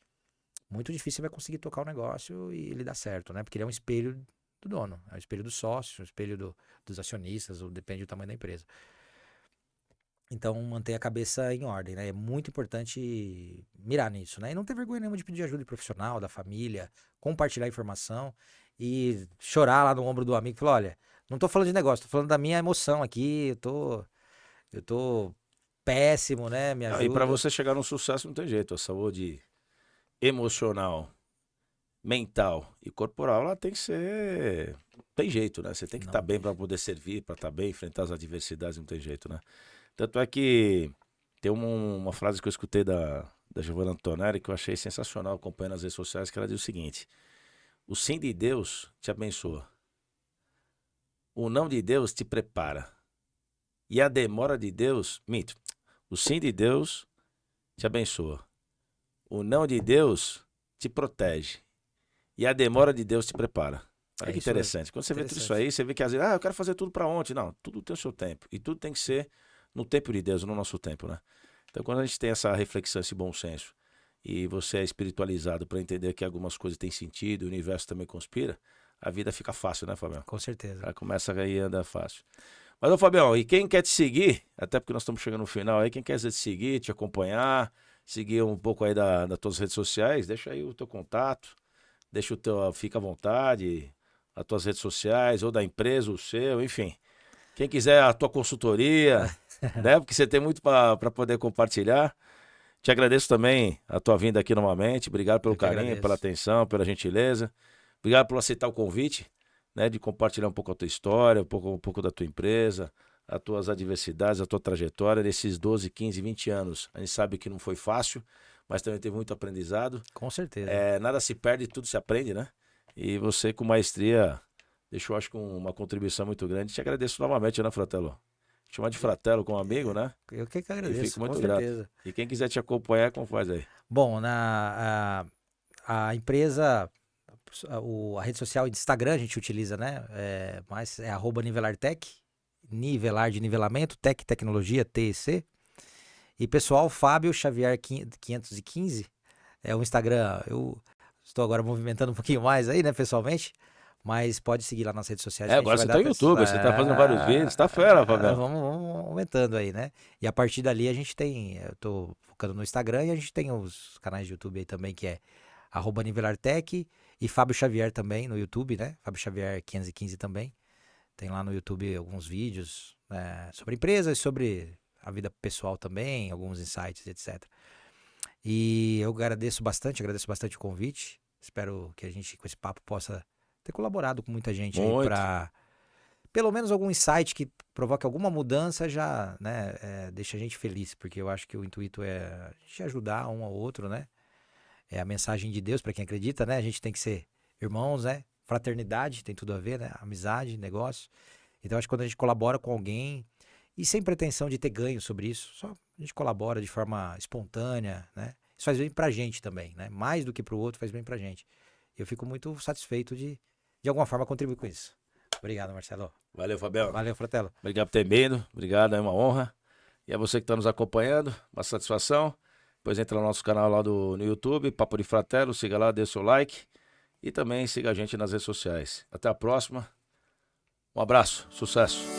muito difícil você vai conseguir tocar o negócio e ele dar certo, né? Porque ele é um espelho do dono, é um espelho do sócio, um espelho dos acionistas, ou depende do tamanho da empresa. Então, manter a cabeça em ordem, né? É muito importante mirar nisso, né? E não ter vergonha nenhuma de pedir ajuda de profissional, da família, compartilhar informação e chorar lá no ombro do amigo e falar, olha, não tô falando de negócio, tô falando da minha emoção aqui, eu tô péssimo, né? Me E para ajuda. você chegar no sucesso não tem jeito. A saúde emocional, mental e corporal, ela tem que ser... Tem jeito, né? Você tem que estar bem para poder servir, para estar bem, enfrentar as adversidades, não tem jeito, né? Tanto é que tem uma frase que eu escutei da Giovanna Antonelli que eu achei sensacional, acompanhando nas redes sociais, que ela diz o seguinte: o sim de Deus te abençoa, o não de Deus te prepara, e a demora de Deus, minto, o sim de Deus te abençoa, o não de Deus te protege, e a demora de Deus te prepara. Olha que Isso mesmo. interessante. Quando você vê tudo isso aí, você vê que às vezes, eu quero fazer tudo para ontem. Não, tudo tem o seu tempo. E tudo tem que ser no tempo de Deus, no nosso tempo, né? Então, quando a gente tem essa reflexão, esse bom senso, e você é espiritualizado para entender que algumas coisas têm sentido, o universo também conspira, a vida fica fácil, né, Fabião? Com certeza. Ela começa a ir andar fácil. Mas, ô Fabião, e quem quer te seguir, até porque nós estamos chegando no final aí, quem quer te seguir, te acompanhar, seguir um pouco aí das tuas redes sociais, deixa aí o teu contato, deixa o teu, fica à vontade, as tuas redes sociais, ou da empresa, o seu, enfim. Quem quiser a tua consultoria, né? Porque você tem muito para poder compartilhar. Te agradeço também a tua vinda aqui novamente. Obrigado pelo carinho, agradeço. pela atenção, pela gentileza. Obrigado por aceitar o convite, né? De compartilhar um pouco a tua história, um pouco da tua empresa, as tuas adversidades, a tua trajetória nesses 12, 15, 20 anos. A gente sabe que não foi fácil, mas também teve muito aprendizado. Com certeza. Nada se perde, tudo se aprende, né? E você com maestria deixou, acho que uma contribuição muito grande. Te agradeço novamente, né, Fratello? Chamar de Fratello como amigo, né? Eu que E agradeço, fico muito com grato. certeza. E quem quiser te acompanhar, como faz aí? Bom, a empresa, a rede social de Instagram a gente utiliza, né? Mas é @nivelartech, nivelar de nivelamento, tech, tecnologia, TEC. E pessoal, Fábio Xavier 515 é o Instagram. Eu estou agora movimentando um pouquinho mais aí, né, pessoalmente. Mas pode seguir lá nas redes sociais. Que Agora a gente você vai tá no YouTube, você tá fazendo vários vídeos, tá fera, Fabião. Vamos aumentando aí, né? E a partir dali a gente tem, eu tô focando no Instagram e a gente tem os canais de YouTube aí também, que é @nivelartech e Fábio Xavier também no YouTube, né? Fábio Xavier 515 também. Tem lá no YouTube alguns vídeos sobre empresas, sobre a vida pessoal também, alguns insights, etc. E eu agradeço bastante o convite. Espero que a gente, com esse papo, possa ter colaborado com muita gente aí para pelo menos algum insight que provoque alguma mudança já, né, deixa a gente feliz, porque eu acho que o intuito é a gente ajudar um ao outro, né? É a mensagem de Deus para quem acredita, né? A gente tem que ser irmãos, né? Fraternidade tem tudo a ver, né? Amizade, negócio. Então acho que quando a gente colabora com alguém e sem pretensão de ter ganho sobre isso, só a gente colabora de forma espontânea, né? Isso faz bem pra gente também, né? Mais do que pro outro, faz bem pra gente. Eu fico muito satisfeito de alguma forma contribuir com isso. Obrigado, Marcelo. Valeu, Fabião. Valeu, Fratello. Obrigado por ter vindo. Obrigado, é uma honra. E a você que está nos acompanhando, uma satisfação. Depois entra no nosso canal lá no YouTube, Papo de Fratello, siga lá, dê seu like. E também siga a gente nas redes sociais. Até a próxima. Um abraço, sucesso.